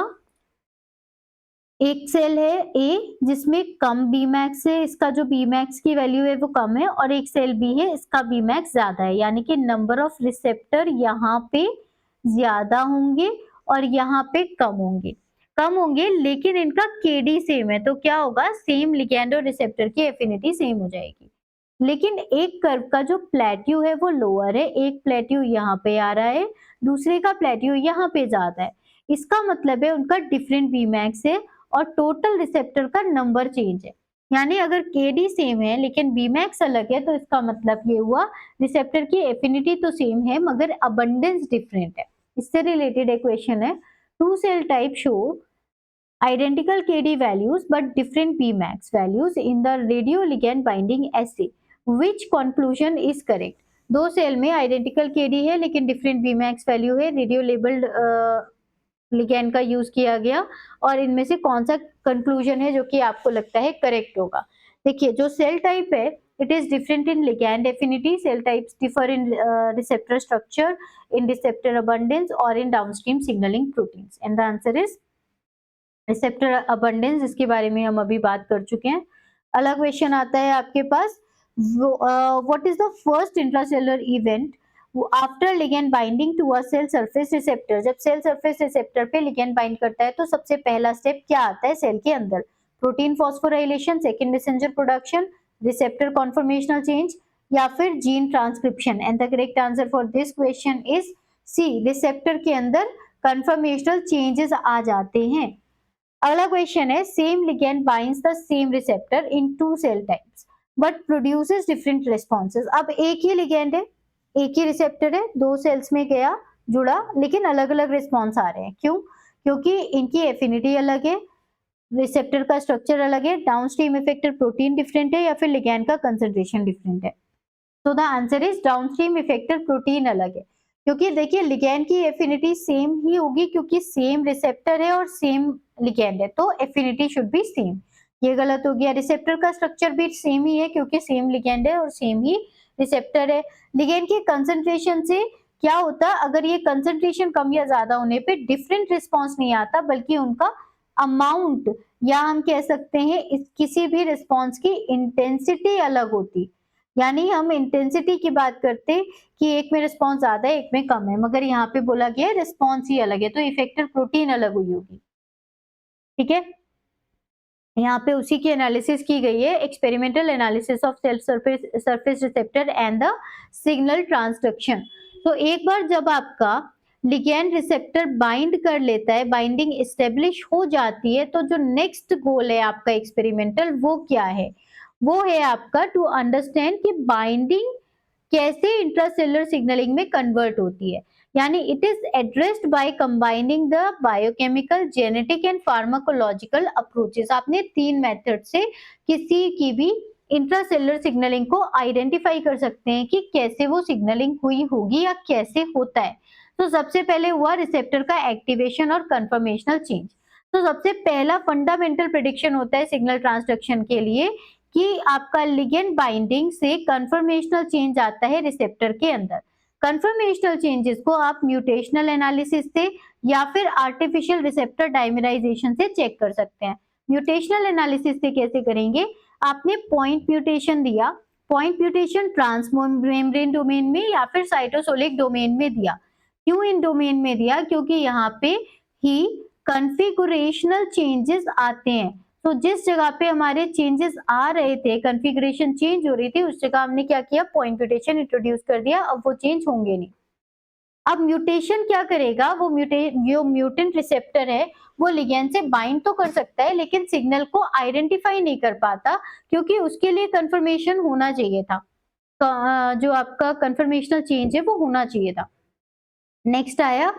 एक सेल है ए जिसमें कम बी मैक्स है, इसका जो बी मैक्स की वैल्यू है वो कम है, और एक सेल बी है इसका बी मैक्स ज्यादा है, यानी कि नंबर ऑफ रिसेप्टर यहाँ पे ज्यादा होंगे और यहाँ पे कम होंगे लेकिन इनका केडी सेम है, तो क्या होगा, सेम लिगैंड और रिसेप्टर की एफिनिटी सेम हो जाएगी। लेकिन एक कर्व का जो प्लेट्यू है वो लोअर है, एक प्लेट्यू यहाँ पे आ रहा है, दूसरे का प्लेट्यू यहाँ पे ज्यादा है, इसका मतलब है उनका डिफरेंट बी मैक्स है और टोटल रिसेप्टर का नंबर चेंज है। यानी अगर केडी सेम है लेकिन बी मैक्स अलग है, तो इसका मतलब ये हुआ रिसेप्टर की एफिनिटी तो सेम है मगर अबंडेंस डिफरेंट है। इससे रिलेटेड एक क्वेश्चन है, two cell type show identical KD values but different Bmax values in the radioligand binding assay. Which conclusion is correct? दो सेल में आइडेंटिकल KD है लेकिन डिफरेंट Bmax वैल्यू है, रेडियो लेबल्ड लिगैंड का use किया गया, और इनमें से कौन सा कंक्लूजन है जो कि आपको लगता है करेक्ट होगा? देखिए जो सेल टाइप है, it is different in ligand affinity, cell types differ in receptor structure, in receptor abundance or in downstream signaling proteins, and the answer is receptor abundance, इसके बारे में हम अभी बात कर चुके हैं। अगला क्वेश्चन आता है आपके पास, what is the first intracellular event after ligand binding to a cell surface receptor? जब सेल सरफेस रिसेप्टर पे लिगैंड बाइंड करता है तो सबसे पहला स्टेप क्या आता है सेल के अंदर? Protein phosphorylation, second messenger production, receptor conformational change, या फिर gene transcription? And the correct answer for this question is C, receptor के अंदर कन्फर्मेशनल चेंजेस आ जाते हैं। अगला क्वेश्चन है, same ligand binds the same receptor in two cell types but produces different responses. अब एक ही लिगैंड है, एक ही रिसेप्टर है, दो सेल्स में गया जुड़ा लेकिन अलग अलग रिस्पॉन्स आ रहे हैं, क्यों? क्योंकि इनकी एफिनिटी अलग है, रिसेप्टर का स्ट्रक्चर अलग है, डाउनस्ट्रीम इफेक्टर प्रोटीन डिफरेंट है, या फिर लिगैंड का कंसंट्रेशन डिफरेंट है। तो the answer is downstream effector protein अलग है, क्योंकि देखिए लिगैंड की एफिनिटी सेम ही होगी क्योंकि सेम रिसेप्टर है और सेम लिगैंड है, तो एफिनिटी शुड बी सेम। ये गलत हो गया, रिसेप्टर का स्ट्रक्चर भी सेम ही है क्योंकि सेम लिगैंड है और सेम ही रिसेप्टर है। लिगैंड के कंसंट्रेशन से क्या होता, अगर ये कंसंट्रेशन कम या ज्यादा होने पे डिफरेंट रिस्पॉन्स नहीं आता बल्कि उनका अमाउंट, या हम कह सकते हैं इस किसी भी रिस्पॉन्स की इंटेंसिटी अलग होती। यानी हम इंटेंसिटी की बात करते कि एक में रिस्पॉन्स ज्यादा है एक में कम है, मगर यहाँ पे बोला गया है रिस्पॉन्स ही अलग है, तो इफेक्टर प्रोटीन अलग हुई होगी। ठीक है, यहाँ पे उसी की एनालिसिस की गई है, experimental analysis of cell surface receptor and the signal transduction. तो एक बार जब आपका लिगैंड रिसेप्टर बाइंड कर लेता है, बाइंडिंग एस्टेब्लिश हो जाती है, तो जो नेक्स्ट गोल है आपका एक्सपेरिमेंटल वो क्या है? वो है आपका टू अंडरस्टैंड कि बाइंडिंग कैसे इंट्रासेलुलर सिग्नलिंग में कन्वर्ट होती है। यानी it is addressed by combining the biochemical, genetic and pharmacological approaches. आपने तीन मेथड से किसी की भी इंट्रासेलुलर सिग्नलिंग को आइडेंटिफाई कर सकते हैं कि कैसे वो सिग्नलिंग हुई होगी या कैसे होता है। तो सबसे पहले हुआ रिसेप्टर का एक्टिवेशन और कन्फर्मेशनल चेंज। तो सबसे पहला फंडामेंटल प्रेडिक्शन होता है सिग्नल ट्रांसडक्शन के लिए कि आपका लिगेंड बाइंडिंग से कन्फर्मेशनल चेंज आता है रिसेप्टर के अंदर। कन्फर्मेशनल चेंजेस को आप म्यूटेशनल एनालिसिस से या फिर आर्टिफिशियल रिसेप्टर डाइमराइजेशन से चेक कर सकते हैं। म्यूटेशनल एनालिसिस से कैसे करेंगे? आपने पॉइंट म्यूटेशन दिया, पॉइंट म्यूटेशन ट्रांसमेम्ब्रेन डोमेन में या फिर साइटोसोलिक डोमेन में दिया। क्यों इन डोमेन में दिया? क्योंकि यहाँ पे ही कॉन्फ़िगरेशनल चेंजेस आते हैं। तो जिस जगह पे हमारे चेंजेस आ रहे थे, कॉन्फ़िगरेशन चेंज हो रही थी, उस जगह हमने क्या किया, पॉइंट म्यूटेशन इंट्रोड्यूस कर दिया, अब वो चेंज होंगे नहीं। अब म्यूटेशन क्या करेगा, वो जो म्यूटेंट रिसेप्टर है, वो लिगैंड से बाइंड तो कर सकता है लेकिन सिग्नल को आइडेंटिफाई नहीं कर पाता, क्योंकि उसके लिए कन्फर्मेशन होना चाहिए था। जो आपका कन्फर्मेशनल चेंज है वो होना चाहिए था। नेक्स्ट आया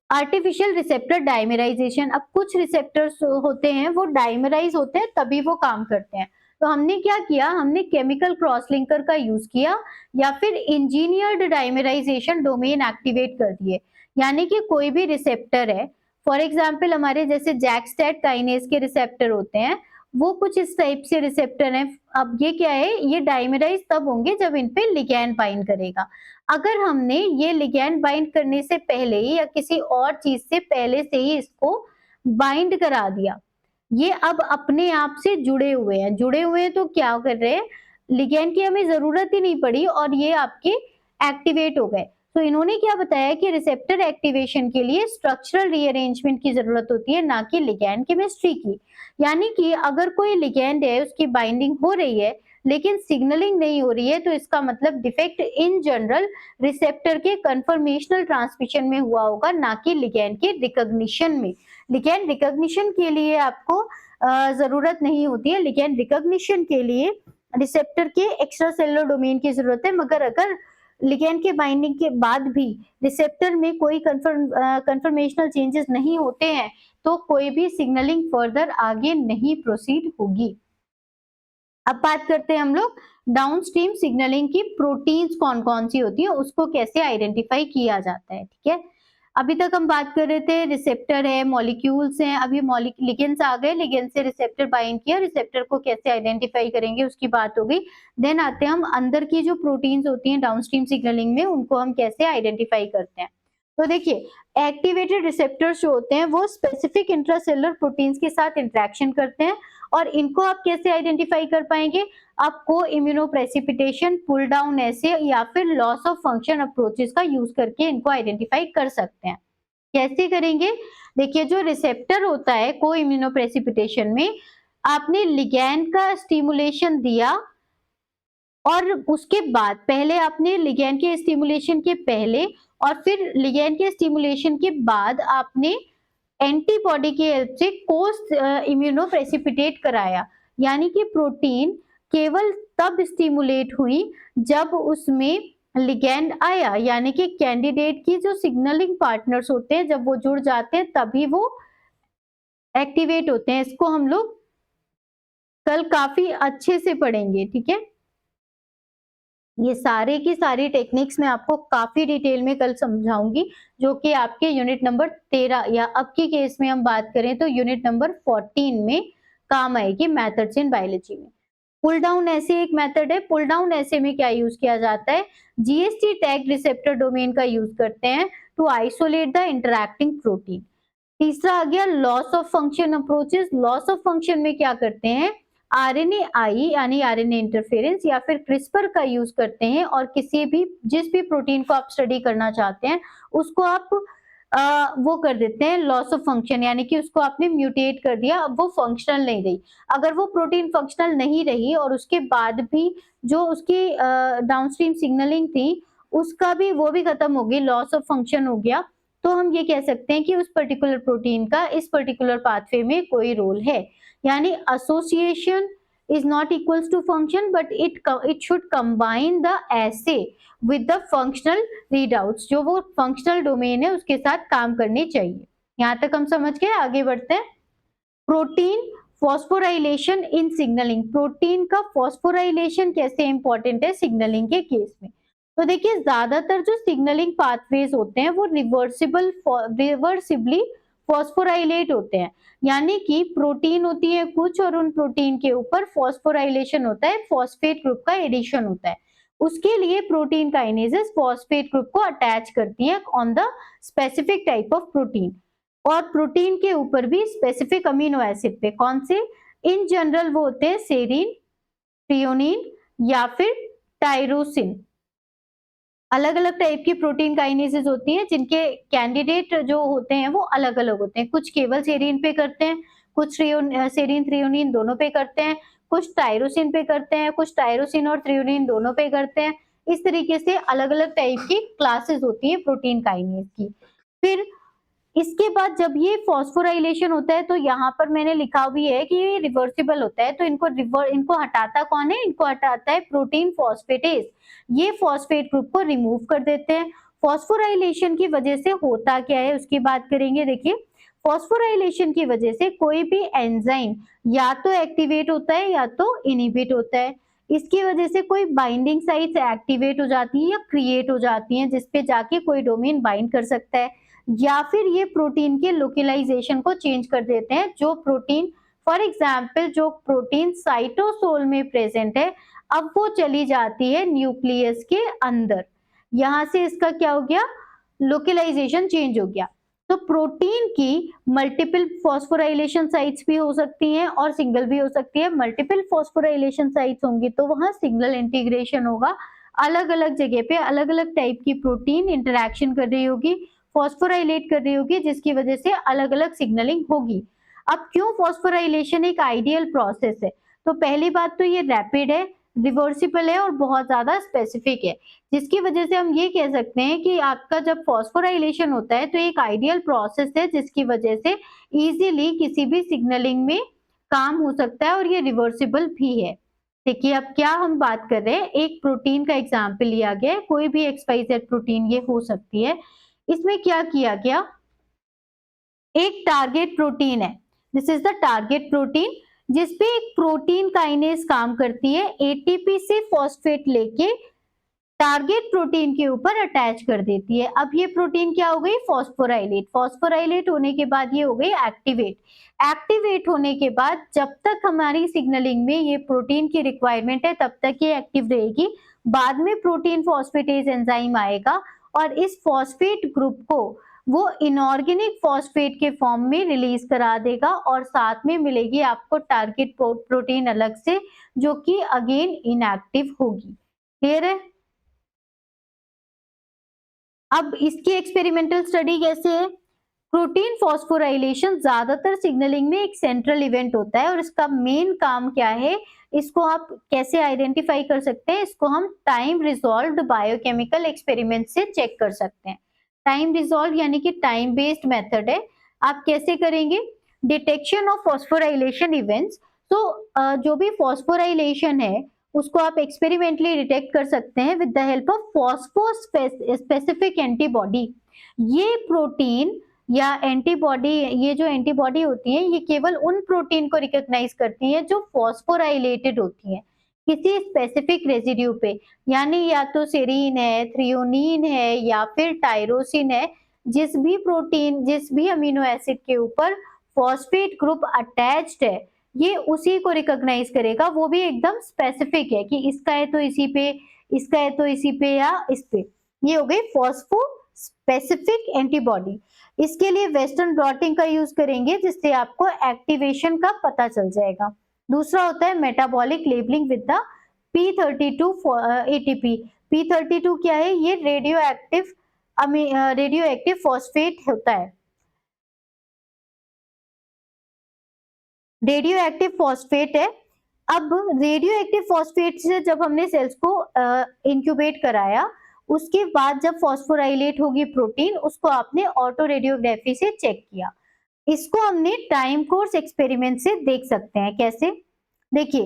आर्टिफिशियल रिसेप्टर डायमराइजेशन। अब कुछ रिसेप्टर्स होते हैं वो डायमराइज होते हैं तभी वो काम करते हैं। तो हमने क्या किया, हमने केमिकल क्रॉस लिंकर का यूज किया या फिर इंजीनियर्ड डायमराइजेशन डोमेन एक्टिवेट कर दिए। यानी कि कोई भी रिसेप्टर है, फॉर एग्जांपल हमारे जैसे जैकस्टेट काइनेज के रिसेप्टर होते हैं, वो कुछ इस टाइप से रिसेप्टर हैं। अब ये क्या है, ये डायमराइज तब होंगे जब इन पे लिगैंड बाइंड करेगा। अगर हमने ये लिगैंड बाइंड करने से पहले ही या किसी और चीज से पहले से ही इसको बाइंड करा दिया, ये अब अपने आप से जुड़े हुए हैं तो क्या कर रहे हैं, लिगैंड की हमें जरूरत ही नहीं पड़ी और ये आपके एक्टिवेट हो गए। तो इन्होंने क्या बताया कि रिसेप्टर एक्टिवेशन के लिए स्ट्रक्चरल रीअरेंजमेंट की जरूरत होती है, ना कि लिगैंड केमिस्ट्री की। यानी कि अगर कोई लिगैंड है, उसकी बाइंडिंग हो रही है लेकिन सिग्नलिंग नहीं हो रही है, तो इसका मतलब डिफेक्ट इन जनरल रिसेप्टर के कन्फर्मेशनल ट्रांसमिशन में हुआ होगा, ना कि लिगैंड के रिकॉग्निशन में। लिगैंड रिकॉग्निशन के लिए आपको जरूरत नहीं होती है, लिगैंड रिकॉग्निशन के लिए रिसेप्टर के एक्स्ट्रा सेलुलर डोमेन की जरूरत है। मगर अगर लिगैंड के बाइंडिंग के बाद भी रिसेप्टर में कोई कन्फर्मेशनल चेंजेस नहीं होते हैं, तो कोई भी सिग्नलिंग फर्दर आगे नहीं प्रोसीड होगी। अब बात करते हैं हम लोग डाउनस्ट्रीम सिग्नलिंग की, प्रोटीन्स कौन कौन सी होती है, उसको कैसे आइडेंटिफाई किया जाता है। ठीक है, अभी तक हम बात कर रहे थे रिसेप्टर है, मॉलिक्यूल्स हैं, अभी लिगेंड्स आ गए, लिगेंड से रिसेप्टर बाइंड किया, रिसेप्टर को कैसे आइडेंटिफाई करेंगे उसकी बात हो गई। देन आते हैं हम अंदर की जो प्रोटीन्स होती हैं डाउनस्ट्रीम सिग्नलिंग में, उनको हम कैसे आइडेंटिफाई करते हैं। तो देखिए एक्टिवेटेड रिसेप्टर्स जो होते हैं वो स्पेसिफिक इंट्रासेलुलर प्रोटीन्स के साथ इंटरेक्शन करते हैं, और इनको आप कैसे आइडेंटिफाई कर पाएंगे, आप को इम्यूनोप्रेसिपिटेशन, पुल डाउन ऐसे या फिर लॉस ऑफ फंक्शन अप्रोचेस का यूज करके इनको आइडेंटिफाई कर सकते हैं। कैसे करेंगे, देखिए जो रिसेप्टर होता है को इम्यूनोप्रेसिपिटेशन में, आपने लिगैंड का स्टिमुलेशन दिया और उसके बाद पहले आपने लिगैंड के स्टिमुलेशन के पहले और फिर लिगैंड के स्टिमुलेशन के बाद आपने एंटीबॉडी की हेल्प से कोस इम्यूनोप्रेसिपिटेट कराया। यानी कि प्रोटीन केवल तब स्टिमुलेट हुई जब उसमें लिगैंड आया, यानी कि कैंडिडेट की जो सिग्नलिंग पार्टनर्स होते हैं जब वो जुड़ जाते हैं तभी वो एक्टिवेट होते हैं। इसको हम लोग कल काफी अच्छे से पढ़ेंगे। ठीक है, ये सारे की सारी टेक्निक्स मैं आपको काफी डिटेल में कल समझाऊंगी, जो कि आपके यूनिट नंबर 13 या अब की केस में हम बात करें तो यूनिट नंबर 14 में काम आएगी, मेथड्स इन बायोलॉजी में। पुल डाउन ऐसे एक मेथड है, पुल डाउन ऐसे में क्या यूज किया जाता है, जीएसटी टैग रिसेप्टर डोमेन का यूज करते हैं to isolate the interacting protein. तीसरा आ गया loss of function approaches. Loss of function में क्या करते हैं, आरएनए यानी आरएनए इंटरफेरेंस या फिर क्रिस्पर का यूज करते हैं, और किसी भी जिस भी प्रोटीन को आप स्टडी करना चाहते हैं उसको आप वो कर देते हैं लॉस ऑफ फंक्शन, यानी कि उसको आपने म्यूटेट कर दिया, अब वो फंक्शनल नहीं रही। अगर वो प्रोटीन फंक्शनल नहीं रही और उसके बाद भी जो उसकी डाउनस्ट्रीम सिग्नलिंग थी उसका भी वो भी खत्म हो गई, लॉस ऑफ फंक्शन हो गया, तो हम ये कह सकते हैं कि उस पर्टिकुलर प्रोटीन का इस पर्टिकुलर पाथवे में कोई रोल है। यानी association is not equals to function, but it should combine the assay with the functional readouts, जो वो functional domain है उसके साथ काम करने चाहिए। यहाँ तक हम समझ गए, आगे बढ़ते हैं। प्रोटीन फॉस्फोराइलेशन इन सिग्नलिंग, प्रोटीन का फॉस्फोराइलेशन कैसे इंपॉर्टेंट है सिग्नलिंग के केस में। तो देखिए ज्यादातर जो सिग्नलिंग पाथवेज होते हैं वो रिवर्सिबली फॉस्फोराइलेट होते हैं, यानी कि प्रोटीन होती है कुछ और उन प्रोटीन के ऊपर फॉस्फोराइलेशन होता है, फॉस्फेट ग्रुप का एडिशन होता है। उसके लिए प्रोटीन काइनेजेस फॉस्फेट ग्रुप को अटैच करती हैं on the specific type of protein, और प्रोटीन के ऊपर भी स्पेसिफिक अमीनो एसिड पे, कौन से, इन जनरल वो होते हैं सेरीन, थ्रियोनिन या फिर टायरोसिन। अलग अलग टाइप की प्रोटीन काइनेसेस होती हैं जिनके कैंडिडेट जो होते हैं वो अलग अलग होते हैं, कुछ केवल सेरीन पे करते हैं, कुछ सेरीन थ्रियोनीन दोनों पे करते हैं, कुछ टायरोसिन पे करते हैं, कुछ टायरोसिन और थ्रियोनीन दोनों पे करते हैं। इस तरीके से अलग-अलग टाइप की क्लासेस होती है प्रोटीन काइनेज की। फिर इसके बाद जब ये फॉस्फोराइलेशन होता है तो यहाँ पर मैंने लिखा भी है कि ये रिवर्सिबल होता है, तो इनको हटाता कौन है? इनको हटाता है प्रोटीन फॉस्फेटेज। ये फॉस्फेट ग्रुप को रिमूव कर देते हैं। फॉस्फोराइलेशन की वजह से होता क्या है उसकी बात करेंगे। देखिए, फॉस्फोराइलेशन की वजह से कोई भी एंजाइम या तो एक्टिवेट होता है या तो इनहिबिट होता है। इसकी वजह से कोई बाइंडिंग साइट्स एक्टिवेट हो जाती है या क्रिएट हो जाती हैं, जिसपे जाके कोई डोमेन बाइंड कर सकता है, या फिर ये प्रोटीन के लोकलाइजेशन को चेंज कर देते हैं। जो प्रोटीन, फॉर एग्जाम्पल जो प्रोटीन साइटोसोल में प्रेजेंट है, अब वो चली जाती है न्यूक्लियस के अंदर। यहाँ से इसका क्या हो गया? लोकलाइजेशन चेंज हो गया। तो प्रोटीन की मल्टीपल फॉस्फोराइलेशन साइट्स भी हो सकती हैं और सिंगल भी हो सकती है। मल्टीपल फॉस्फोराइलेशन साइट्स होंगी तो वहां सिग्नल इंटीग्रेशन होगा। अलग अलग जगह पे अलग अलग टाइप की प्रोटीन इंटरेक्शन कर रही होगी, फॉस्फोराइलेट कर रही होगी, जिसकी वजह से अलग अलग सिग्नलिंग होगी। अब क्यों फॉस्फोराइलेशन एक आइडियल प्रोसेस है? तो पहली बात तो ये रैपिड है, रिवर्सिबल है और बहुत ज्यादा स्पेसिफिक है, जिसकी वजह से हम ये कह सकते हैं कि आपका जब फॉस्फोराइलेशन होता है तो एक आइडियल प्रोसेस है, जिसकी वजह से इजीली किसी भी सिग्नलिंग में काम हो सकता है और ये रिवर्सिबल भी है। देखिए, अब क्या हम बात कर रहे हैं, एक प्रोटीन का एग्जाम्पल लिया गया है, कोई भी XYZ प्रोटीन ये हो सकती है। इसमें क्या किया गया, एक टारगेट प्रोटीन है, this is the target protein, जिसपे एक प्रोटीन काइनेज काम करती है, एटीपी से फॉस्फेट लेके टारगेट प्रोटीन के ऊपर अटैच कर देती है। अब ये प्रोटीन क्या हो गई? फॉस्फोराइलेट। फॉस्फोराइलेट होने के बाद ये हो गई एक्टिवेट। एक्टिवेट होने के बाद जब तक हमारी सिग्नलिंग में ये प्रोटीन की रिक्वायरमेंट है तब तक ये एक्टिव रहेगी। बाद में प्रोटीन फॉस्फेटेज एंजाइम आएगा और इस फॉस्फेट ग्रुप को वो इनऑर्गेनिक फॉस्फेट के फॉर्म में रिलीज करा देगा और साथ में मिलेगी आपको टारगेट प्रोटीन अलग से, जो कि अगेन इनएक्टिव होगी। क्लियर है? अब इसकी एक्सपेरिमेंटल स्टडी कैसे है? प्रोटीन फॉस्फोराइलेशन ज्यादातर सिग्नलिंग में एक सेंट्रल इवेंट होता है और इसका मेन काम क्या है, इसको आप कैसे आइडेंटिफाई कर सकते हैं? इसको हम टाइम रिजॉल्व्ड बायोकेमिकल एक्सपेरिमेंट से चेक कर सकते हैं। टाइम रिजॉल्व यानी कि टाइम बेस्ड मेथड है। आप कैसे करेंगे? Detection of phosphorylation events. तो जो भी फॉस्फोराइलेशन है उसको आप एक्सपेरिमेंटली डिटेक्ट कर सकते हैं with the help of phospho specific antibody. ये प्रोटीन या एंटीबॉडी, ये जो एंटीबॉडी होती है ये केवल उन प्रोटीन को रिकॉग्नाइज करती है जो फॉस्फोराइलेटेड होती है किसी स्पेसिफिक रेजिड्यू पे, यानी या तो सेरीन है, थ्रियोनीन है या फिर टायरोसिन है। जिस भी अमीनो एसिड के ऊपर फॉस्फेट ग्रुप अटैच्ड है ये उसी को रिकॉग्नाइज करेगा, वो भी एकदम स्पेसिफिक है कि इसका है तो इसी पे, इसका है तो इसी पे या इस पे। ये हो गई फॉस्फो स्पेसिफिक एंटीबॉडी। इसके लिए वेस्टर्न ब्लॉटिंग का यूज करेंगे जिससे आपको एक्टिवेशन का पता चल जाएगा। दूसरा होता है metabolic labelling with the P32 ATP। P32 क्या है? ये रेडियो एक्टिव फॉस्फेट होता है, रेडियो एक्टिव फॉस्फेट है। अब रेडियो एक्टिव फॉस्फेट से जब हमने सेल्स को इंक्यूबेट कराया, उसके बाद जब फॉस्फोराइलेट होगी प्रोटीन, उसको आपने ऑटो रेडियोग्राफी से चेक किया। इसको हमने टाइम कोर्स एक्सपेरिमेंट से देख सकते हैं। कैसे? देखिए,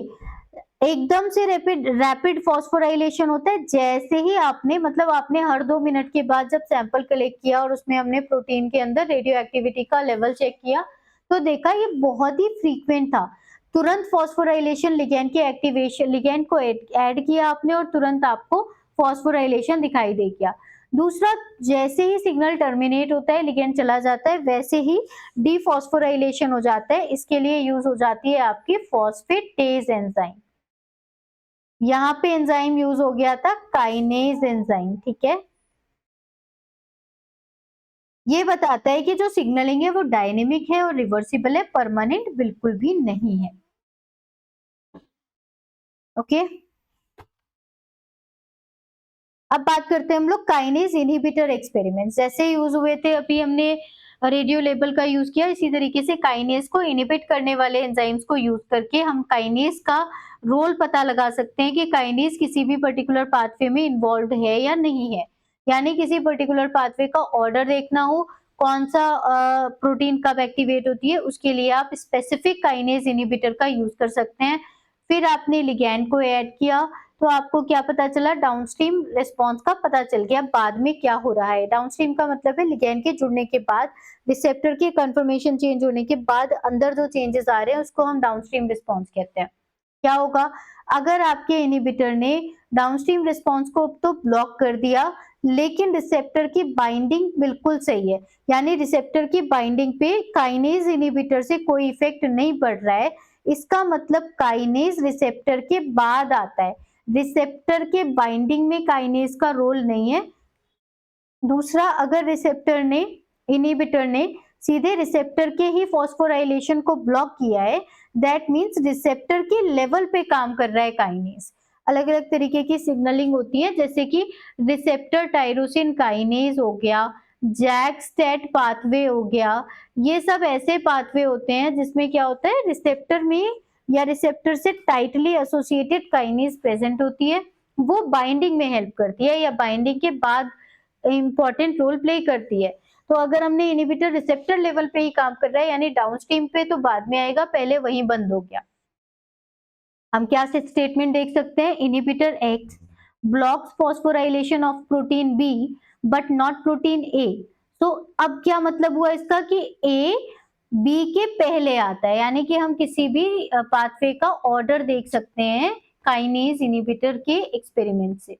एकदम से रैपिड फॉस्फोराइलेशन होता है, जैसे ही आपने मतलब आपने हर 2 मिनट के बाद जब सैंपल कलेक्ट किया और उसमें हमने प्रोटीन के अंदर रेडियो एक्टिविटी का लेवल चेक किया तो देखा ये बहुत ही फ्रीक्वेंट था। तुरंत फॉस्फोराइलेशन लिगैंड के एक्टिवेशन, लिगैंड को ऐड किया आपने और तुरंत आपको फॉस्फोराइलेशन दिखाई दे गया। दूसरा, जैसे ही सिग्नल टर्मिनेट होता है, लिगैंड चला जाता है, वैसे ही डीफॉस्फोराइलेशन हो जाता है। इसके लिए यूज हो जाती है आपकी फॉस्फेटेज एंजाइम। यहाँ पे एंजाइम यूज हो गया था काइनेज एंजाइम। ठीक है, ये बताता है कि जो सिग्नलिंग है वो डायनेमिक है और रिवर्सिबल है, परमानेंट बिल्कुल भी नहीं है। ओके, अब बात करते हैं हम लोग काइनेज इनहिबिटर एक्सपेरिमेंट। जैसे यूज हुए थे, अभी हमने रेडियो लेबल का यूज किया। इसी तरीके से काइनेज को इनहिबिट करने वाले एंजाइम्स को यूज करके हम काइनेज का रोल पता लगा सकते हैं कि काइनेज किसी भी पर्टिकुलर पाथवे में इन्वॉल्व है या नहीं है। यानी किसी पर्टिकुलर पाथवे का ऑर्डर देखना हो, कौन सा प्रोटीन कब एक्टिवेट होती है, उसके लिए आप स्पेसिफिक काइनेज इनहिबिटर का यूज कर सकते हैं। फिर आपने लिगैंड को ऐड किया तो आपको क्या पता चला, डाउनस्ट्रीम रिस्पॉन्स का पता चल गया बाद में क्या हो रहा है। डाउनस्ट्रीम का मतलब है लिगैंड के जुड़ने के बाद, रिसेप्टर की कन्फर्मेशन चेंज होने के बाद अंदर जो चेंजेस आ रहे हैं उसको हम डाउनस्ट्रीम रिस्पॉन्स कहते हैं। क्या होगा, अगर आपके इनहिबिटर ने डाउनस्ट्रीम रिस्पॉन्स को तो ब्लॉक कर दिया लेकिन रिसेप्टर की बाइंडिंग बिल्कुल सही है, यानी रिसेप्टर की बाइंडिंग पे काइनेज इनहिबिटर से कोई इफेक्ट नहीं पड़ रहा है, इसका मतलब काइनेज रिसेप्टर के बाद आता है, रिसेप्टर के बाइंडिंग में काइनेज का रोल नहीं है। दूसरा, अगर रिसेप्टर ने इनहिबिटर ने सीधे रिसेप्टर के ही फॉस्फोराइलेशन को ब्लॉक किया है, दैट मींस रिसेप्टर के लेवल पे काम कर रहा है काइनेज। अलग अलग तरीके की सिग्नलिंग होती है, जैसे कि रिसेप्टर टायरोसिन काइनेज हो गया, जैक-स्टैट पाथवे हो गया। ये सब ऐसे पाथवे होते हैं जिसमें क्या होता है, रिसेप्टर में या रिसेप्टर से टाइटली एसोसिएटेड काइनेज प्रेजेंट होती है, वो बाइंडिंग में हेल्प करती है या बाइंडिंग के बाद इम्पोर्टेंट रोल प्ले करती है। तो अगर हमने इनहिबिटर रिसेप्टर लेवल पे ही काम कर रहा है, यानी डाउनस्ट्रीम पे तो बाद में आएगा, पहले वहीं बंद हो गया। हम क्या स्टेटमेंट देख सकते हैं, inhibitor X blocks phosphorylation of protein B but not protein A. तो अब क्या मतलब हुआ इसका कि ए बी के पहले आता है, यानी कि हम किसी भी पाथवे का ऑर्डर देख सकते हैं काइनेज इनहिबिटर के एक्सपेरिमेंट से।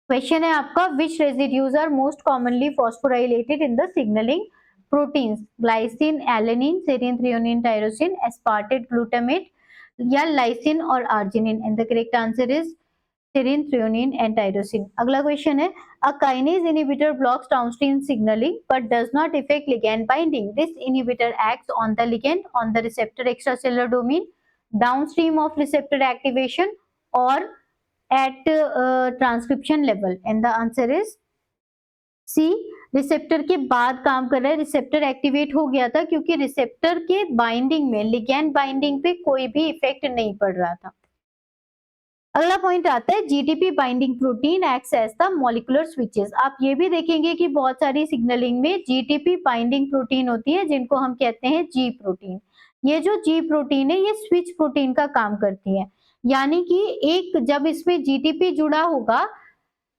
क्वेश्चन है आपका, which residues are most commonly phosphorylated in the signalling proteins, glycine, alanine, serine, threonine, tyrosine, aspartate, glutamate या लाइसिन और arginine. And the correct answer is serine, threonine and tyrosine. अगला question है, a kinase inhibitor blocks downstream signalling but does not affect ligand binding. This inhibitor acts on the ligand on the receptor extracellular domain downstream of receptor activation और at transcription level, and the answer is C, receptor के बाद काम कर रहा है। Receptor activate हो गया था क्योंकि रिसेप्टर के बाइंडिंग में, लिगैंड बाइंडिंग पे कोई भी इफेक्ट नहीं पड़ रहा था। अगला पॉइंट आता है, GTP binding protein acts as the molecular switches. आप ये भी देखेंगे कि बहुत सारी सिग्नलिंग में जीटीपी बाइंडिंग प्रोटीन होती है जिनको हम कहते हैं जी प्रोटीन। ये जो जी प्रोटीन है ये स्विच प्रोटीन का काम करती है, यानी कि एक जब इसमें जीटीपी जुड़ा होगा,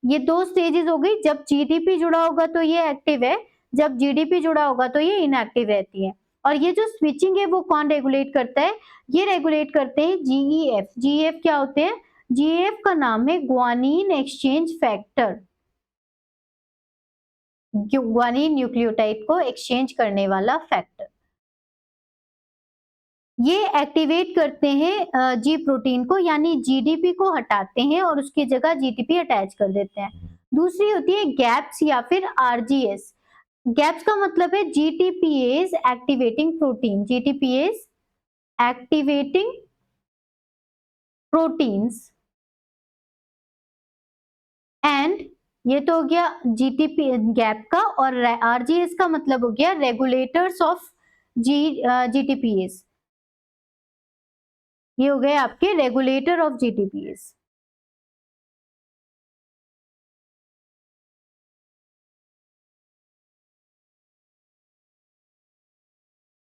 ये दो स्टेजेस हो गई, जब जीटीपी जुड़ा होगा तो ये एक्टिव है, जब जीडीपी जुड़ा होगा तो ये इनएक्टिव रहती है। और ये जो स्विचिंग है वो कौन रेगुलेट करता है, ये रेगुलेट करते हैं जीईएफ। जीईएफ क्या होते हैं, जीईएफ का नाम है guanine exchange factor, guanine nucleotide को एक्सचेंज करने वाला फैक्टर। ये एक्टिवेट करते हैं जी प्रोटीन को, यानी जीडीपी को हटाते हैं और उसकी जगह जीटीपी अटैच कर देते हैं। दूसरी होती है गैप्स या फिर आरजीएस। गैप्स का मतलब है GTPase activating protein, GTPase activating proteins and ये तो हो गया जीटीपी गैप का, और आरजीएस का मतलब हो गया रेगुलेटर्स ऑफ जीटीपीएस। ये हो गए आपके रेगुलेटर ऑफ जीटीपीएस।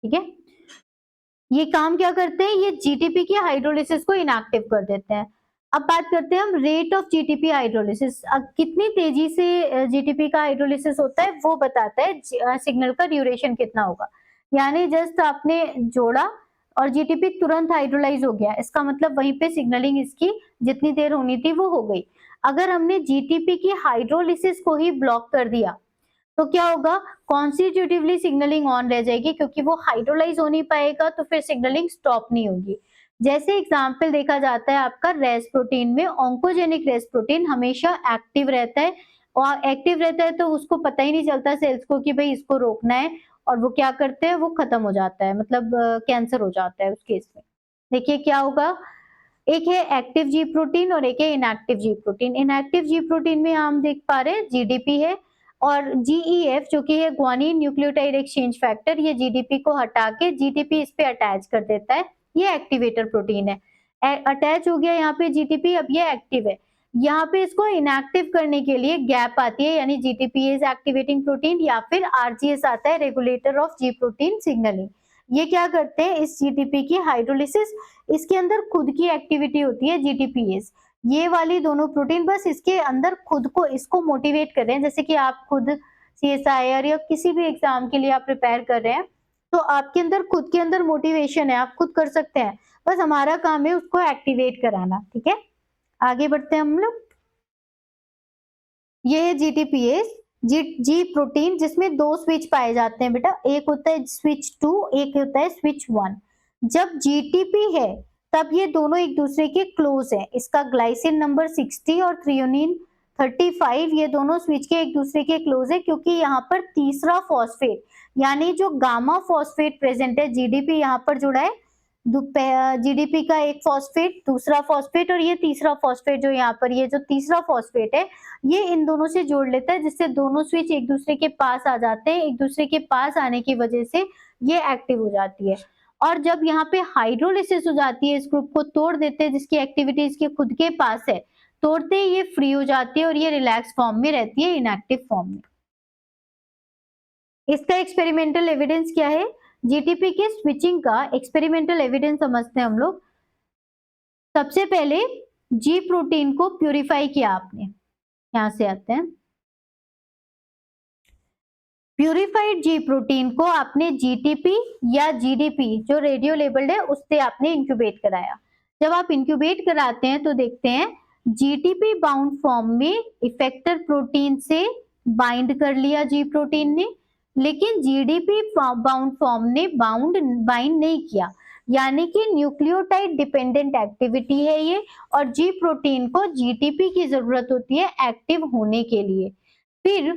ठीक है, ये काम क्या करते हैं, ये जीटीपी की हाइड्रोलिसिस को इनएक्टिव कर देते हैं। अब बात करते हैं हम रेट ऑफ जीटीपी हाइड्रोलिसिस। कितनी तेजी से जीटीपी का हाइड्रोलिसिस होता है वो बताता है सिग्नल का ड्यूरेशन कितना होगा। यानी जस्ट आपने जोड़ा और जीटीपी तुरंत हाइड्रोलाइज हो गया, इसका मतलब वहीं पे सिग्नलिंग इसकी जितनी देर होनी थी वो हो गई। अगर हमने जीटीपी की हाइड्रोलिसिस को ही ब्लॉक कर दिया तो क्या होगा, कॉन्स्टिट्यूटिवली सिग्नलिंग ऑन रह जाएगी, क्योंकि वो हाइड्रोलाइज हो नहीं पाएगा तो फिर सिग्नलिंग स्टॉप नहीं होगी। जैसे एग्जांपल देखा जाता है आपका रेस प्रोटीन में, ऑन्कोजेनिक रेस प्रोटीन हमेशा एक्टिव रहता है, और एक्टिव रहता है तो उसको पता ही नहीं चलता सेल्स को कि भाई इसको रोकना है, और वो क्या करते हैं, वो खत्म हो जाता है, मतलब कैंसर हो जाता है उस केस में। देखिए क्या होगा, एक है एक्टिव जी प्रोटीन और एक है इनएक्टिव जी प्रोटीन। इनएक्टिव जी प्रोटीन में हम देख पा रहे हैं जीडीपी है, और GEF जो कि है ग्वानिन न्यूक्लियोटाइड एक्सचेंज फैक्टर, ये GDP को हटा के GTP इस पे अटैच कर देता है, ये एक्टिवेटर प्रोटीन है। अटैच हो गया यहाँ पे GTP, अब ये एक्टिव है। यहाँ पे इसको इनएक्टिव करने के लिए गैप आती है, यानी GTPase एक्टिवेटिंग प्रोटीन या फिर RGS आता है, regulator of G protein signalling. ये क्या करते हैं, इस GTP की हाइड्रोलिसिस, इसके अंदर खुद की एक्टिविटी होती है GTPase। ये वाली दोनों प्रोटीन बस इसके अंदर खुद को इसको मोटिवेट कर रहे हैं, जैसे कि आप खुद CSIR या किसी भी एग्जाम के लिए आप प्रिपेयर कर रहे हैं, तो आपके अंदर खुद के अंदर मोटिवेशन है, आप खुद कर सकते हैं, बस हमारा काम है उसको एक्टिवेट कराना। ठीक है, आगे बढ़ते हैं हम लोग। ये है GTPase, जी प्रोटीन, जिसमें दो स्विच पाए जाते हैं बेटा, एक होता है स्विच 2, एक होता है स्विच 1। जब GTP है तब ये दोनों एक दूसरे के क्लोज है, इसका ग्लाइसिन नंबर 60 और थ्रियोनिन 35, ये दोनों स्विच के एक दूसरे के क्लोज है, क्योंकि यहाँ पर तीसरा फॉस्फेट यानी जो गामा फॉस्फेट प्रेजेंट है, GDP यहाँ पर जुड़ा है, GDP का एक फॉस्फेट, दूसरा फॉस्फेट और ये तीसरा फॉस्फेट, जो यहाँ पर ये जो तीसरा फॉस्फेट है ये इन दोनों से जोड़ लेता है, जिससे दोनों स्विच एक दूसरे के पास आ जाते हैं। एक दूसरे के पास आने की वजह से ये एक्टिव हो जाती है, और जब यहाँ पे हाइड्रोलिसिस हो जाती है, इस ग्रुप को तोड़ देते हैं जिसकी एक्टिविटी इसके खुद के पास है, तोड़ते ही ये फ्री हो जाती है और ये रिलैक्स फॉर्म में रहती है, इनएक्टिव फॉर्म में। इसका एक्सपेरिमेंटल एविडेंस क्या है, GTP के स्विचिंग का एक्सपेरिमेंटल एविडेंस समझते हैं हम लोग। सबसे पहले G प्रोटीन को प्यूरिफाई किया आपने, यहां से आते हैं, प्यूरिफाइड G प्रोटीन को आपने GTP या GDP जो रेडियो लेबल्ड है उससे आपने इंक्यूबेट कराया। जब आप इंक्यूबेट कराते हैं तो देखते हैं GTP बाउंड फॉर्म में इफेक्टर प्रोटीन से बाइंड कर लिया G प्रोटीन ने, लेकिन GDP बाउंड फॉर्म ने बाइंड नहीं किया, यानी कि न्यूक्लियोटाइड डिपेंडेंट एक्टिविटी है ये, और G प्रोटीन को GTP की जरूरत होती है एक्टिव होने के लिए। फिर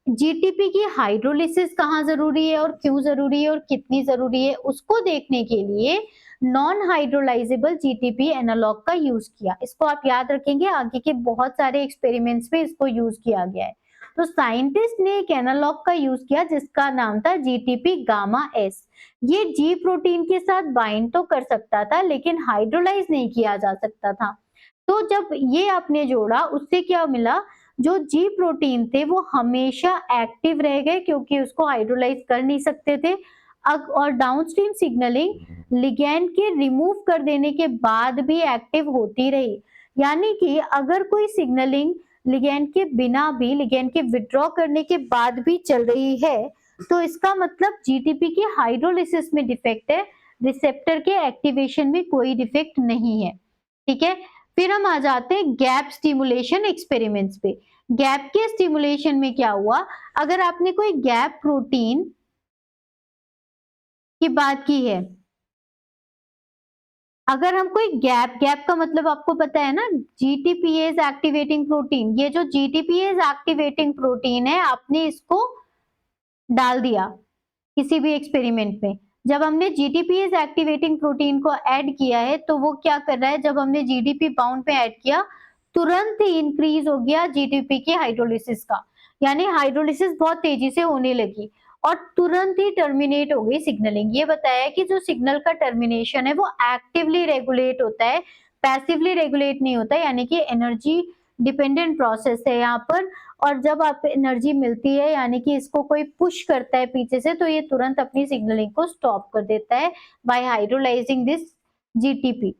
GTP की हाइड्रोलिसिस कहाँ जरूरी है और क्यों जरूरी है और कितनी जरूरी है, उसको देखने के लिए नॉन हाइड्रोलाइजेबल GTP एनालॉग का यूज किया। इसको आप याद रखेंगे, आगे के बहुत सारे एक्सपेरिमेंट्स में इसको यूज किया गया है। तो साइंटिस्ट ने एक एनालॉग का यूज किया जिसका नाम था GTP गामा S। ये G प्रोटीन के साथ बाइंड तो कर सकता था लेकिन हाइड्रोलाइज नहीं किया जा सकता था। तो जब ये आपने जोड़ा, उससे क्या मिला, जो G प्रोटीन थे वो हमेशा एक्टिव रह गए क्योंकि उसको हाइड्रोलाइज कर नहीं सकते थे। और डाउनस्ट्रीम सिग्नलिंग लिगैंड के रिमूव कर देने के बाद भी एक्टिव होती रही, यानी कि अगर कोई सिग्नलिंग लिगैंड के बिना भी, लिगैंड के विड्रॉ करने के बाद भी चल रही है, तो इसका मतलब GTP की हाइड्रोलिसिस में डिफेक्ट है, रिसेप्टर के एक्टिवेशन में कोई डिफेक्ट नहीं है। ठीक है, फिर हम आ जाते हैं गैप स्टिमुलेशन एक्सपेरिमेंट्स पे। गैप के स्टिमुलेशन में क्या हुआ, अगर आपने कोई गैप प्रोटीन की बात की है, अगर हम कोई गैप का मतलब आपको पता है ना, GTPase एक्टिवेटिंग प्रोटीन, ये जो GTPase एक्टिवेटिंग प्रोटीन है, आपने इसको डाल दिया किसी भी एक्सपेरिमेंट में, जब हमने GTPase एक्टिवेटिंग प्रोटीन को ऐड किया है तो वो क्या कर रहा है, जब हमने GDP बाउंड पे ऐड किया तुरंत ही इंक्रीज हो गया GTP की हाइड्रोलिसिस का, यानी हाइड्रोलिसिस बहुत तेजी से होने लगी और तुरंत ही टर्मिनेट हो गई सिग्नलिंग। ये बताया कि जो सिग्नल का टर्मिनेशन है वो एक्टिवली रेगुलेट होता है, पैसिवली रेगुलेट नहीं होता, यानी कि एनर्जी डिपेंडेंट प्रोसेस है यहाँ पर। और जब आप एनर्जी मिलती है, यानी कि इसको कोई पुश करता है पीछे से, तो ये तुरंत अपनी सिग्नलिंग को स्टॉप कर देता है बाय हाइड्रोलाइजिंग दिस GTP।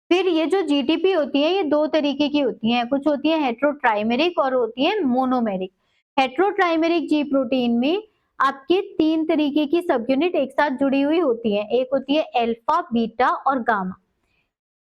फिर ये जो GTP होती है ये दो तरीके की होती हैं, कुछ होती है हेट्रोट्राइमेरिक और होती है मोनोमेरिक। हेट्रोट्राइमेरिक G प्रोटीन में आपके तीन तरीके की सब यूनिट एक साथ जुड़ी हुई होती है, एक होती है अल्फा, बीटा और गामा।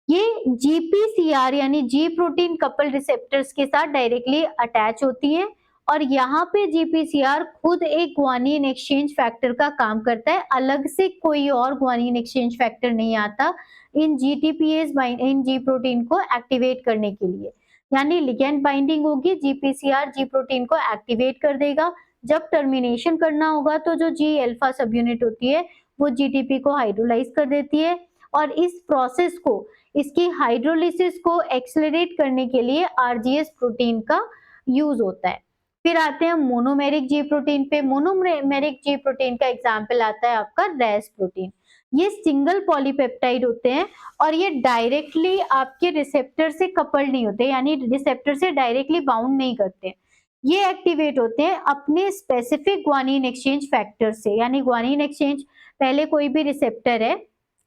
ये GPCR यानी G प्रोटीन कपल रिसेप्टर्स के साथ डायरेक्टली अटैच होती है, और यहाँ पे GPCR खुद एक ग्वानिन एक्सचेंज फैक्टर का काम करता है, अलग से कोई और ग्वानिन एक्सचेंज फैक्टर नहीं आता इन इन G प्रोटीन को एक्टिवेट करने के लिए, यानी लिगैंड बाइंडिंग होगी, GPCR G प्रोटीन को एक्टिवेट कर देगा। जब टर्मिनेशन करना होगा तो जो G अल्फा सब यूनिट होती है वो GTP को हाइड्रोलाइज कर देती है, और इस प्रोसेस को, इसकी हाइड्रोलिसिस को एक्सेलरेट करने के लिए RGS प्रोटीन का यूज होता है। फिर आते हैं मोनोमेरिक जी प्रोटीन पे। मोनोमेरिक जी प्रोटीन का एग्जाम्पल आता है आपका रेस प्रोटीन। ये सिंगल पॉलीपेप्टाइड होते हैं और ये डायरेक्टली आपके रिसेप्टर से कपल्ड नहीं होते, यानी रिसेप्टर से डायरेक्टली बाउंड नहीं करते। ये एक्टिवेट होते हैं अपने स्पेसिफिक ग्वानिन एक्सचेंज फैक्टर से, यानी ग्वानिन एक्सचेंज, पहले कोई भी रिसेप्टर है,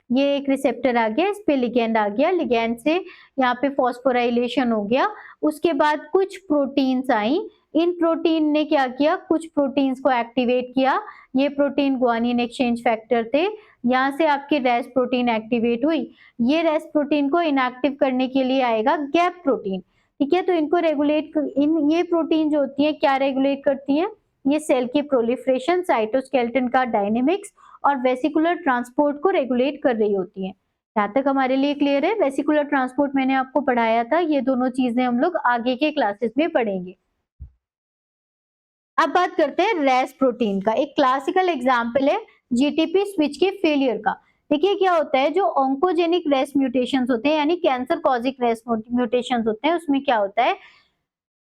ये एक रिसेप्टर आ गया, इस पे लिगेंड आ गया, लिगेंड से यहाँ पे फॉस्फोराइलेशन हो गया, उसके बाद कुछ प्रोटीन्स आई, इन प्रोटीन ने क्या किया, कुछ प्रोटीन्स को एक्टिवेट किया, ये प्रोटीन ग्वानिन एक्सचेंज फैक्टर थे, यहाँ से आपकी रेस प्रोटीन एक्टिवेट हुई, ये रेस प्रोटीन को इनएक्टिव करने के लिए आएगा गैप प्रोटीन। ठीक है, तो इनको रेगुलेट, इन ये प्रोटीन जो होती है क्या रेगुलेट करती है, ये सेल की प्रोलिफरेशन, साइटोस्केलेटन का डायनेमिक्स और वेसिकुलर ट्रांसपोर्ट को रेगुलेट कर रही होती है। यहाँ तक हमारे लिए क्लियर है। वेसिकुलर ट्रांसपोर्ट मैंने आपको पढ़ाया था, ये दोनों चीजें हम लोग आगे के क्लासेस में पढ़ेंगे। अब बात करते हैं रेस प्रोटीन का। एक क्लासिकल एग्जाम्पल है जीटीपी स्विच के फेलियर का। देखिए क्या होता है, जो ऑन्कोजेनिक रेस म्यूटेशंस होते हैं, यानी कैंसर कॉजिक रेस म्यूटेशंस होते हैं, उसमें क्या होता है,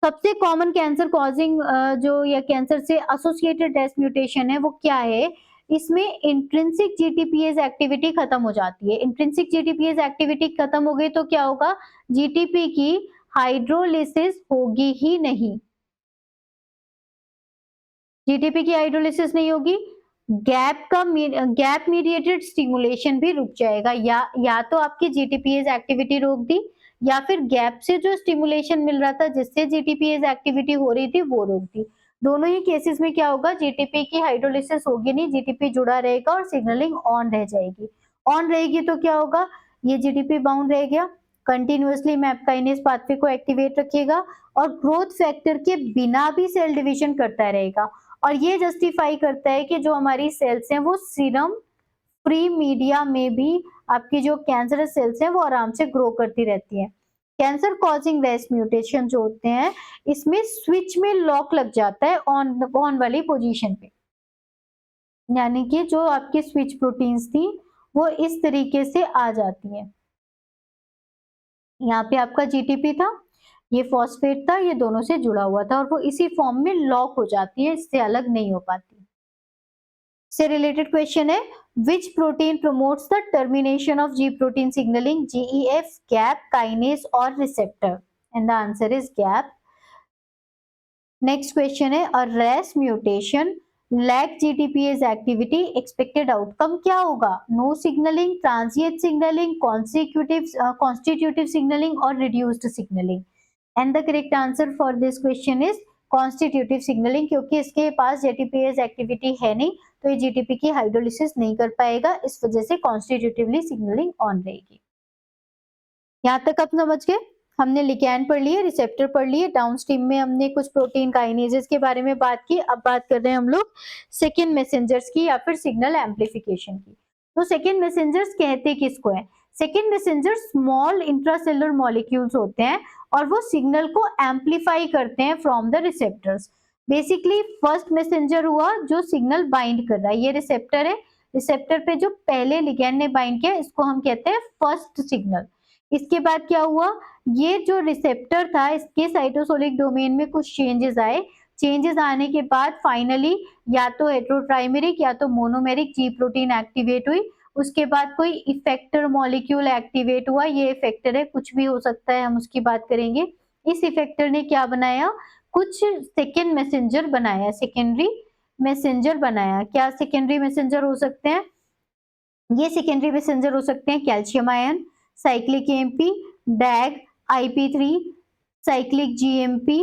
सबसे कॉमन कैंसर कॉजिंग जो या कैंसर से एसोसिएटेड रेस म्यूटेशन है वो क्या है, इसमें इंट्रिंसिक जीटीपीएस एक्टिविटी खत्म हो जाती है। इंट्रिंसिक जीटीपीएस एक्टिविटी खत्म हो गई तो क्या होगा, जीटीपी की हाइड्रोलिसिस होगी ही नहीं, जीटीपी की हाइड्रोलिसिस नहीं होगी, गैप मीडिएटेड स्टिमुलेशन भी रुक जाएगा, या तो आपकी जीटीपीएस एक्टिविटी रोक दी, या फिर गैप से जो स्टिमुलेशन मिल रहा था जिससे जीटीपीएस एक्टिविटी हो रही थी वो रोक दी। दोनों ही केसेस में क्या होगा, जीटीपी की हाइड्रोलिसिस होगी नहीं, जीटीपी जुड़ा रहेगा और सिग्नलिंग ऑन रह जाएगी। ऑन रहेगी तो क्या होगा, ये जीटीपी बाउंड रह गया, कंटिन्यूअसली मैप काइनेज पाथवे को एक्टिवेट रखिएगा और ग्रोथ फैक्टर के बिना भी सेल डिवीजन करता रहेगा, और ये जस्टिफाई करता है कि जो हमारी सेल्स हैं वो सीरम फ्री मीडिया में भी आपकी जो कैंसरस सेल्स हैं वो आराम से ग्रो करती रहती हैं। कैंसर कॉजिंग रेस म्यूटेशन जो होते हैं, इसमें स्विच में लॉक लग जाता है ऑन वाली पोजीशन पे, यानी कि जो आपकी स्विच प्रोटीन्स थी वो इस तरीके से आ जाती है। यहाँ पे आपका जीटीपी था, ये फॉस्फेट था, ये दोनों से जुड़ा हुआ था और वो इसी फॉर्म में लॉक हो जाती है, इससे अलग नहीं हो पाती। से रिलेटेड क्वेश्चन है, which protein promotes the termination of G protein signalling, GEF, GAP, kinase और receptor, and the answer is GAP. Next question है, a Ras mutation lack GTPase activity, expected outcome क्या होगा, no signalling, transient signalling, constitutive signalling और reduced signalling, and the correct answer for this question is constitutive signalling, क्योंकि इसके पास जीटीपीएस activity है नहीं तो ये जीटीपी की हाइड्रोलिसिस नहीं कर पाएगा, इस वजह से कॉन्स्टिट्यूटिवली सिग्नलिंग ऑन रहेगी। यहाँ तक आप समझ गए। हमने लिगैंड पढ़ लिए, रिसेप्टर पढ़ लिए, डाउनस्ट्रीम में हमने कुछ प्रोटीन काइनेजेस के बारे में बात की। अब बात कर रहे हैं हम लोग सेकेंड मैसेंजर्स की या फिर सिग्नल एम्पलीफिकेशन की। तो सेकेंड मैसेंजर्स कहते किसको है, second messenger small intracellular molecules होते हैं और वो सिग्नल को एम्पलीफाई करते हैं from the receptors. Basically first messenger हुआ जो सिग्नल बाइंड कर रहा है, ये रिसेप्टर है, रिसेप्टर पे जो पहले लिगैंड ने बाइंड किया इसको हम कहते हैं फर्स्ट सिग्नल। इसके बाद क्या हुआ, ये जो रिसेप्टर था इसके साइटोसोलिक डोमेन में कुछ चेंजेस आए, चेंजेस आने के बाद फाइनली या तो हेटेरोट्राइमेरिक या तो मोनोमेरिक जी प्रोटीन एक्टिवेट हुई, उसके बाद कोई इफेक्टर मॉलिक्यूल एक्टिवेट हुआ, ये इफेक्टर है, कुछ भी हो सकता है, हम उसकी बात करेंगे। इस इफेक्टर ने क्या बनाया, कुछ सेकेंड मैसेंजर बनाया, सेकेंडरी मैसेंजर बनाया। क्या सेकेंडरी मैसेंजर हो सकते हैं, ये सेकेंडरी मैसेंजर हो सकते हैं calcium ion, cyclic AMP, डैग, IP3, cyclic GMP,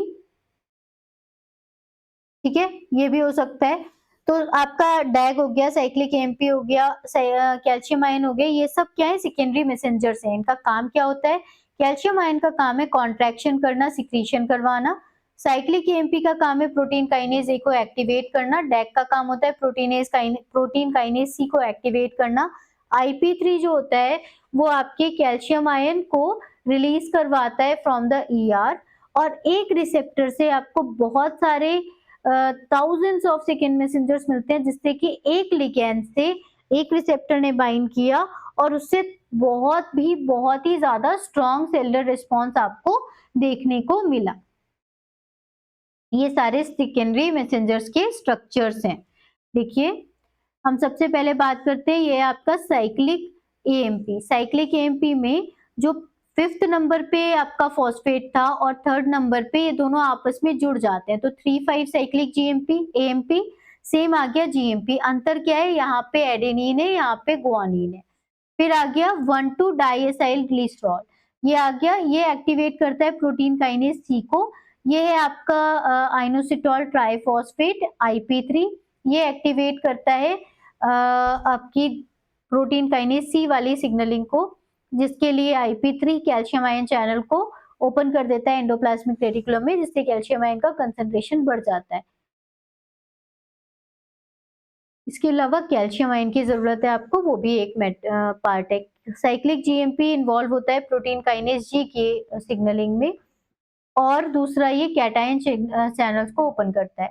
ठीक है, ये भी हो सकता है। तो आपका डैग हो गया, साइक्लिक एएमपी हो गया, कैल्शियम आयन हो गया, ये सब क्या है, सेकेंडरी मैसेंजर्स हैं। इनका काम क्या होता है, कैल्शियम आयन का काम है कॉन्ट्रैक्शन करना, सिक्रीशन करवाना, साइक्लिक एएमपी का काम है प्रोटीन काइनेज ए को एक्टिवेट करना, डैग का काम होता है प्रोटीन काइनेज सी को एक्टिवेट करना, IP3 जो होता है वो आपके कैल्शियम आयन को रिलीज करवाता है फ्रॉम द ER, और एक रिसेप्टर से आपको बहुत सारे थाउजेंड्स ऑफ सेकेंड मैसेंजर्स मिलते हैं, जिससे कि एक लिगैंड से एक रिसेप्टर ने बाइंड किया और उससे बहुत ही ज्यादा स्ट्रॉन्ग सेलुलर रिस्पॉन्स आपको देखने को मिला। ये सारे सेकेंडरी मैसेंजर्स के स्ट्रक्चर्स हैं। देखिए, हम सबसे पहले बात करते हैं, ये आपका साइक्लिक एएमपी। साइक्लिक एएमपी में जो 5th नंबर पे आपका फॉस्फेट था और 3rd नंबर पे ये दोनों आपस में जुड़ जाते हैं, तो 3,5 साइक्लिक जीएमपी एएमपी, सेम आ गया जीएमपी। अंतर क्या है, यहाँ पे एडेनिन है, यहाँ पे गुआनिन है। फिर आ गया 1,2 डाइएसाइल ग्लिसरॉल, ये आ गया, ये एक्टिवेट करता है प्रोटीन काइनेज सी को। ये है आपका आइनोसिटोल ट्राइफॉस्फेट IP3, ये एक्टिवेट करता है आपकी प्रोटीन काइनेज सी वाली सिग्नलिंग को, जिसके लिए IP3 कैल्शियम आयन चैनल को ओपन कर देता है एंडोप्लाज्मिक रेटिकुलम में, जिससे कैल्शियम आयन का कंसंट्रेशन बढ़ जाता है। इसके अलावा कैल्शियम आयन की जरूरत है आपको, वो भी एक पार्ट है। साइक्लिक जीएमपी इन्वॉल्व होता है प्रोटीन काइनेज जी की सिग्नलिंग में, और दूसरा ये कैटायन चैनल्स को ओपन करता है।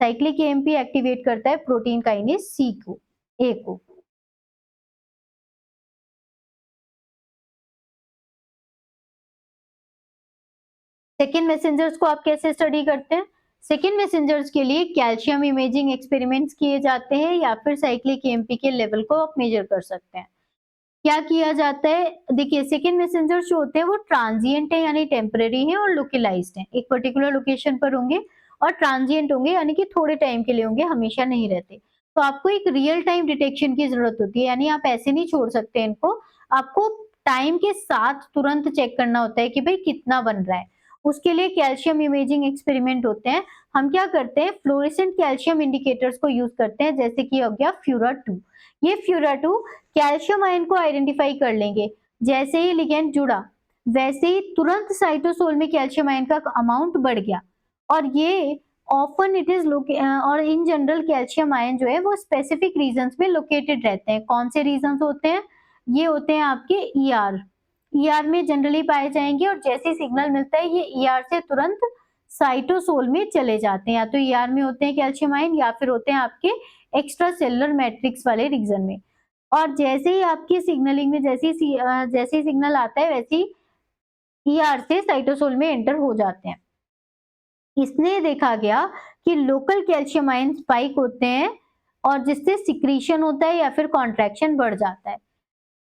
साइक्लिक एएमपी एक्टिवेट करता है प्रोटीन काइनेज सी को, ए को। सेकेंड मैसेंजर्स को आप कैसे स्टडी करते हैं? सेकेंड मैसेंजर्स के लिए कैल्शियम इमेजिंग एक्सपेरिमेंट्स किए जाते हैं, या फिर साइक्लिक एएमपी के लेवल को आप मेजर कर सकते हैं। क्या किया जाता है, देखिए सेकेंड मैसेंजर जो होते हैं वो ट्रांजिएंट है, यानी टेम्परेरी है और लोकलाइज्ड है, एक पर्टिकुलर लोकेशन पर होंगे, और ट्रांजिएंट होंगे यानी कि थोड़े टाइम के लिए होंगे, हमेशा नहीं रहते। तो आपको एक रियल टाइम डिटेक्शन की जरूरत होती है, यानी आप ऐसे नहीं छोड़ सकते इनको, आपको टाइम के साथ तुरंत चेक करना होता है कि भाई कितना बन रहा है। उसके लिए कैल्शियम इमेजिंग एक्सपेरिमेंट होते हैं। हम क्या करते हैं, फ्लोरेसेंट कैल्शियम इंडिकेटर्स को यूज करते हैं, जैसे कि हो गया फ्यूरा 2। ये फ्यूरा 2 कैल्शियम आयन को आइडेंटिफाई कर लेंगे, जैसे ही लिगेंड जुड़ा वैसे ही तुरंत साइटोसोल में कैल्शियम आयन का अमाउंट बढ़ गया। और ये ऑफन इट इज और इन जनरल कैल्शियम आयन जो है वो स्पेसिफिक रीजन्स में लोकेटेड रहते हैं। कौन से रीजन्स होते हैं, ये होते हैं आपके ईआर में जनरली पाए जाएंगे, और जैसे सिग्नल मिलता है ये ईआर से तुरंत साइटोसोल में चले जाते हैं, या तो ईआर में होते हैं कैल्शियम आयन, या फिर होते हैं आपके एक्स्ट्रा सेलुलर मैट्रिक्स वाले रीजन में। और जैसे ही आपकी सिग्नलिंग में जैसे ही सिग्नल आता है, वैसे ही ईआर से साइटोसोल में एंटर हो जाते हैं। इसने देखा गया कि लोकल कैल्शियम आयन स्पाइक होते हैं, और जिससे सिक्रीशन होता है या फिर कॉन्ट्रैक्शन बढ़ जाता है।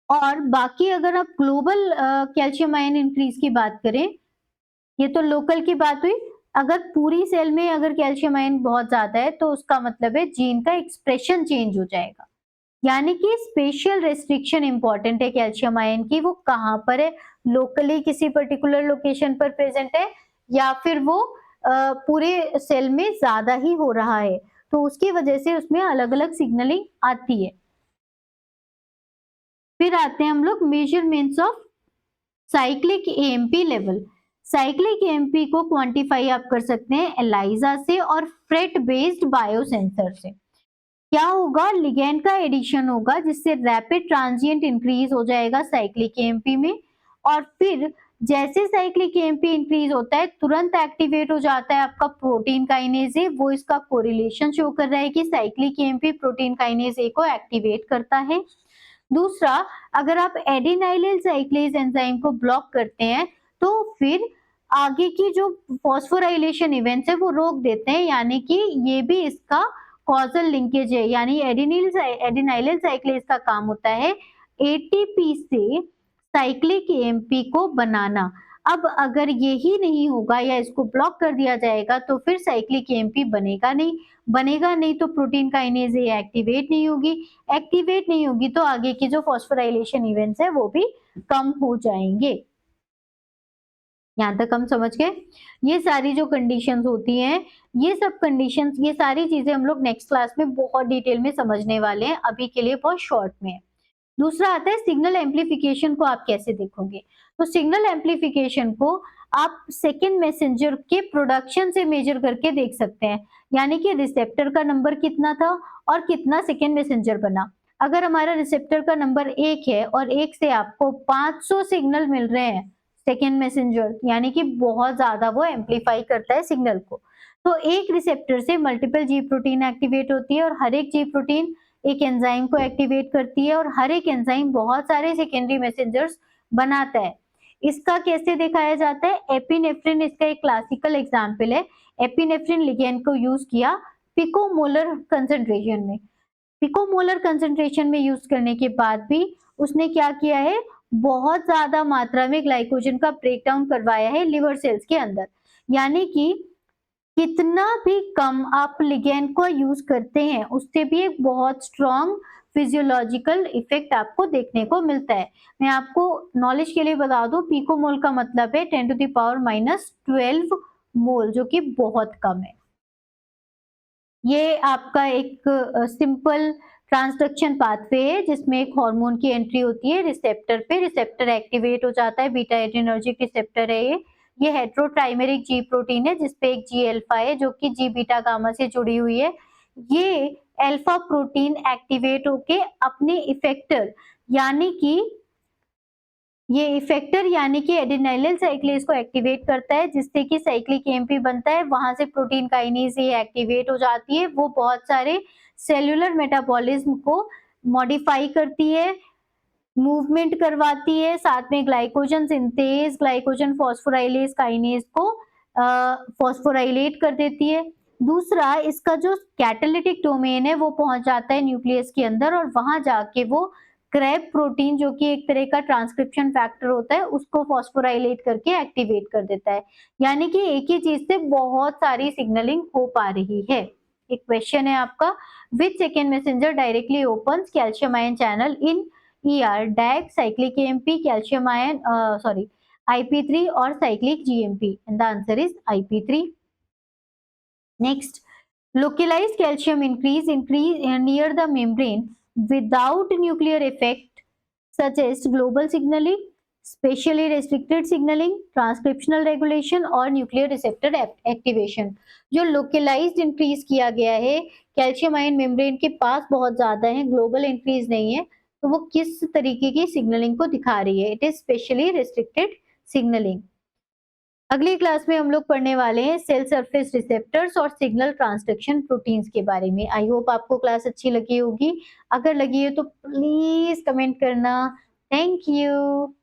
और बाकी अगर आप ग्लोबल कैल्शियम आयन इंक्रीज की बात करें, ये तो लोकल की बात हुई। अगर पूरी सेल में अगर कैल्शियम आयन बहुत ज्यादा है, तो उसका मतलब है जीन का एक्सप्रेशन चेंज हो जाएगा, यानी कि स्पेशल रेस्ट्रिक्शन इंपॉर्टेंट है कैल्शियम आयन की, वो कहाँ पर है, लोकली किसी पर्टिकुलर लोकेशन पर प्रेजेंट है, या फिर वो पूरे सेल में ज्यादा ही हो रहा है, तो उसकी वजह से उसमें अलग अलग सिग्नलिंग आती है। फिर आते हैं हम लोग measurements of cyclic AMP level. Cyclic AMP को क्वांटिफाई आप कर सकते हैं एलाइजा से और फ्रेट बेस्ड बायोसेंसर से। क्या होगा, लिगेंड का एडिशन होगा, जिससे रैपिड ट्रांजिएंट इंक्रीज हो जाएगा साइक्लिक एएमपी में, और फिर जैसे साइक्लिक एएमपी इंक्रीज होता है तुरंत एक्टिवेट हो जाता है आपका प्रोटीन काइनेज ए। वो इसका कोरिलेशन शो कर रहा है कि cyclic AMP protein kinase A को एक्टिवेट करता है। दूसरा, अगर आप एडिनाइलिल साइक्लेज एंजाइम को ब्लॉक करते हैं, तो फिर आगे की जो फॉस्फोराइलेशन इवेंट्स है वो रोक देते हैं, यानी कि ये भी इसका कॉजल लिंकेज है। यानी एडिनाइलिल साइक्लेज का काम होता है एटीपी से साइक्लिक एएमपी को बनाना। अब अगर ये ही नहीं होगा या इसको ब्लॉक कर दिया जाएगा, तो फिर साइक्लिक एएमपी बनेगा नहीं तो प्रोटीन काइनेज ए एक्टिवेट नहीं होगी तो आगे की जो फॉस्फोराइलेशन इवेंट्स है वो भी कम हो जाएंगे। यहाँ तक हम समझ गए। ये सारी जो कंडीशंस होती हैं, ये सब कंडीशंस, ये सारी चीजें हम लोग नेक्स्ट क्लास में बहुत डिटेल में समझने वाले हैं, अभी के लिए बहुत शॉर्ट में है। दूसरा आता है सिग्नल एम्पलीफिकेशन को आप कैसे देखोगे। तो सिग्नल एम्पलीफिकेशन को आप सेकेंड मैसेंजर के प्रोडक्शन से मेजर करके देख सकते हैं, यानी कि रिसेप्टर का नंबर कितना था और कितना सेकेंड मैसेंजर बना। अगर हमारा रिसेप्टर का नंबर 1 है और 1 से आपको 500 सिग्नल मिल रहे हैं सेकेंड मैसेंजर, यानी कि बहुत ज्यादा वो एम्पलीफाई करता है सिग्नल को। तो एक रिसेप्टर से मल्टीपल जी प्रोटीन एक्टिवेट होती है, और हर एक जी प्रोटीन एक एंजाइम को एक्टिवेट करती है, और हर एक एंजाइम बहुत सारे सेकेंडरी मैसेंजर्स बनाता है। इसका कैसे दिखाया जाता है? एपिनेफ्रिन इसका एक क्लासिकल एग्जाम्पल है। एपिनेफ्रिन लिगैंड को यूज किया पिकोमोलर कंसंट्रेशन में। पिकोमोलर कंसंट्रेशन में यूज करने के बाद भी उसने क्या किया है, बहुत ज्यादा मात्रा में ग्लाइकोजन का ब्रेकडाउन करवाया है लिवर सेल्स के अंदर। यानी कि कितना भी कम आप लिगैंड को यूज करते हैं उससे भी एक बहुत स्ट्रॉन्ग फिजियोलॉजिकल इफेक्ट आपको देखने को मिलता है। मैं आपको नॉलेज के लिए बता दूं, पिकोमोल का मतलब है 10 टू द पावर -12 मोल, जो कि बहुत कम है। ये आपका एक सिंपल ट्रांसडक्शन पाथवे है जिसमें एक हार्मोन की एंट्री होती है रिसेप्टर पे, रिसेप्टर एक्टिवेट हो जाता है, बीटा एड्रेनर्जिक रिसेप्टर है ये हेट्रोट्राइमेरिक जी प्रोटीन है जिसपे एक जी अल्फा है जो कि जी बीटा गामा से जुड़ी हुई है। ये अल्फा प्रोटीन एक्टिवेट होके अपने इफेक्टर यानी कि ये इफेक्टर यानी कि एडेनिलाइल साइक्लेज को एक्टिवेट करता है जिससे कि साइक्लिक एएमपी बनता है, वहां से प्रोटीन काइनेज ये एक्टिवेट हो जाती है, वो बहुत सारे सेल्यूलर मेटाबॉलिज्म को मॉडिफाई करती है, मूवमेंट करवाती है, साथ में glycogen synthase, glycogen phosphorylase kinase को फॉस्फोराइलेट कर देती है। दूसरा, इसका जो कैटालिटिक डोमेन है वो पहुंच जाता है न्यूक्लियस के अंदर और वहां जाके वो क्रैब प्रोटीन जो कि एक तरह का ट्रांसक्रिप्शन फैक्टर होता है उसको फॉस्फोराइलेट करके एक्टिवेट कर देता है। यानी कि एक ही चीज से बहुत सारी सिग्नलिंग हो पा रही है। एक क्वेश्चन है आपका, which second messenger directly opens calcium ion channel in ER, DAG, cyclic AMP, calcium ion, IP3 or cyclic GMP? And the answer is IP3. Next, localized calcium increase near the membrane without nuclear effect suggests global signaling, spatially restricted signaling, transcriptional regulation और nuclear receptor activation. जो localized increase किया गया है calcium ion membrane के पास बहुत ज्यादा है, global increase नहीं है, तो वो किस तरीके की सिग्नलिंग को दिखा रही है? It is specially restricted signalling. अगली क्लास में हम लोग पढ़ने वाले हैं सेल सरफेस रिसेप्टर्स और सिग्नल ट्रांसडक्शन प्रोटीन्स के बारे में। आई होप आपको क्लास अच्छी लगी होगी। अगर लगी है तो प्लीज कमेंट करना। Thank you.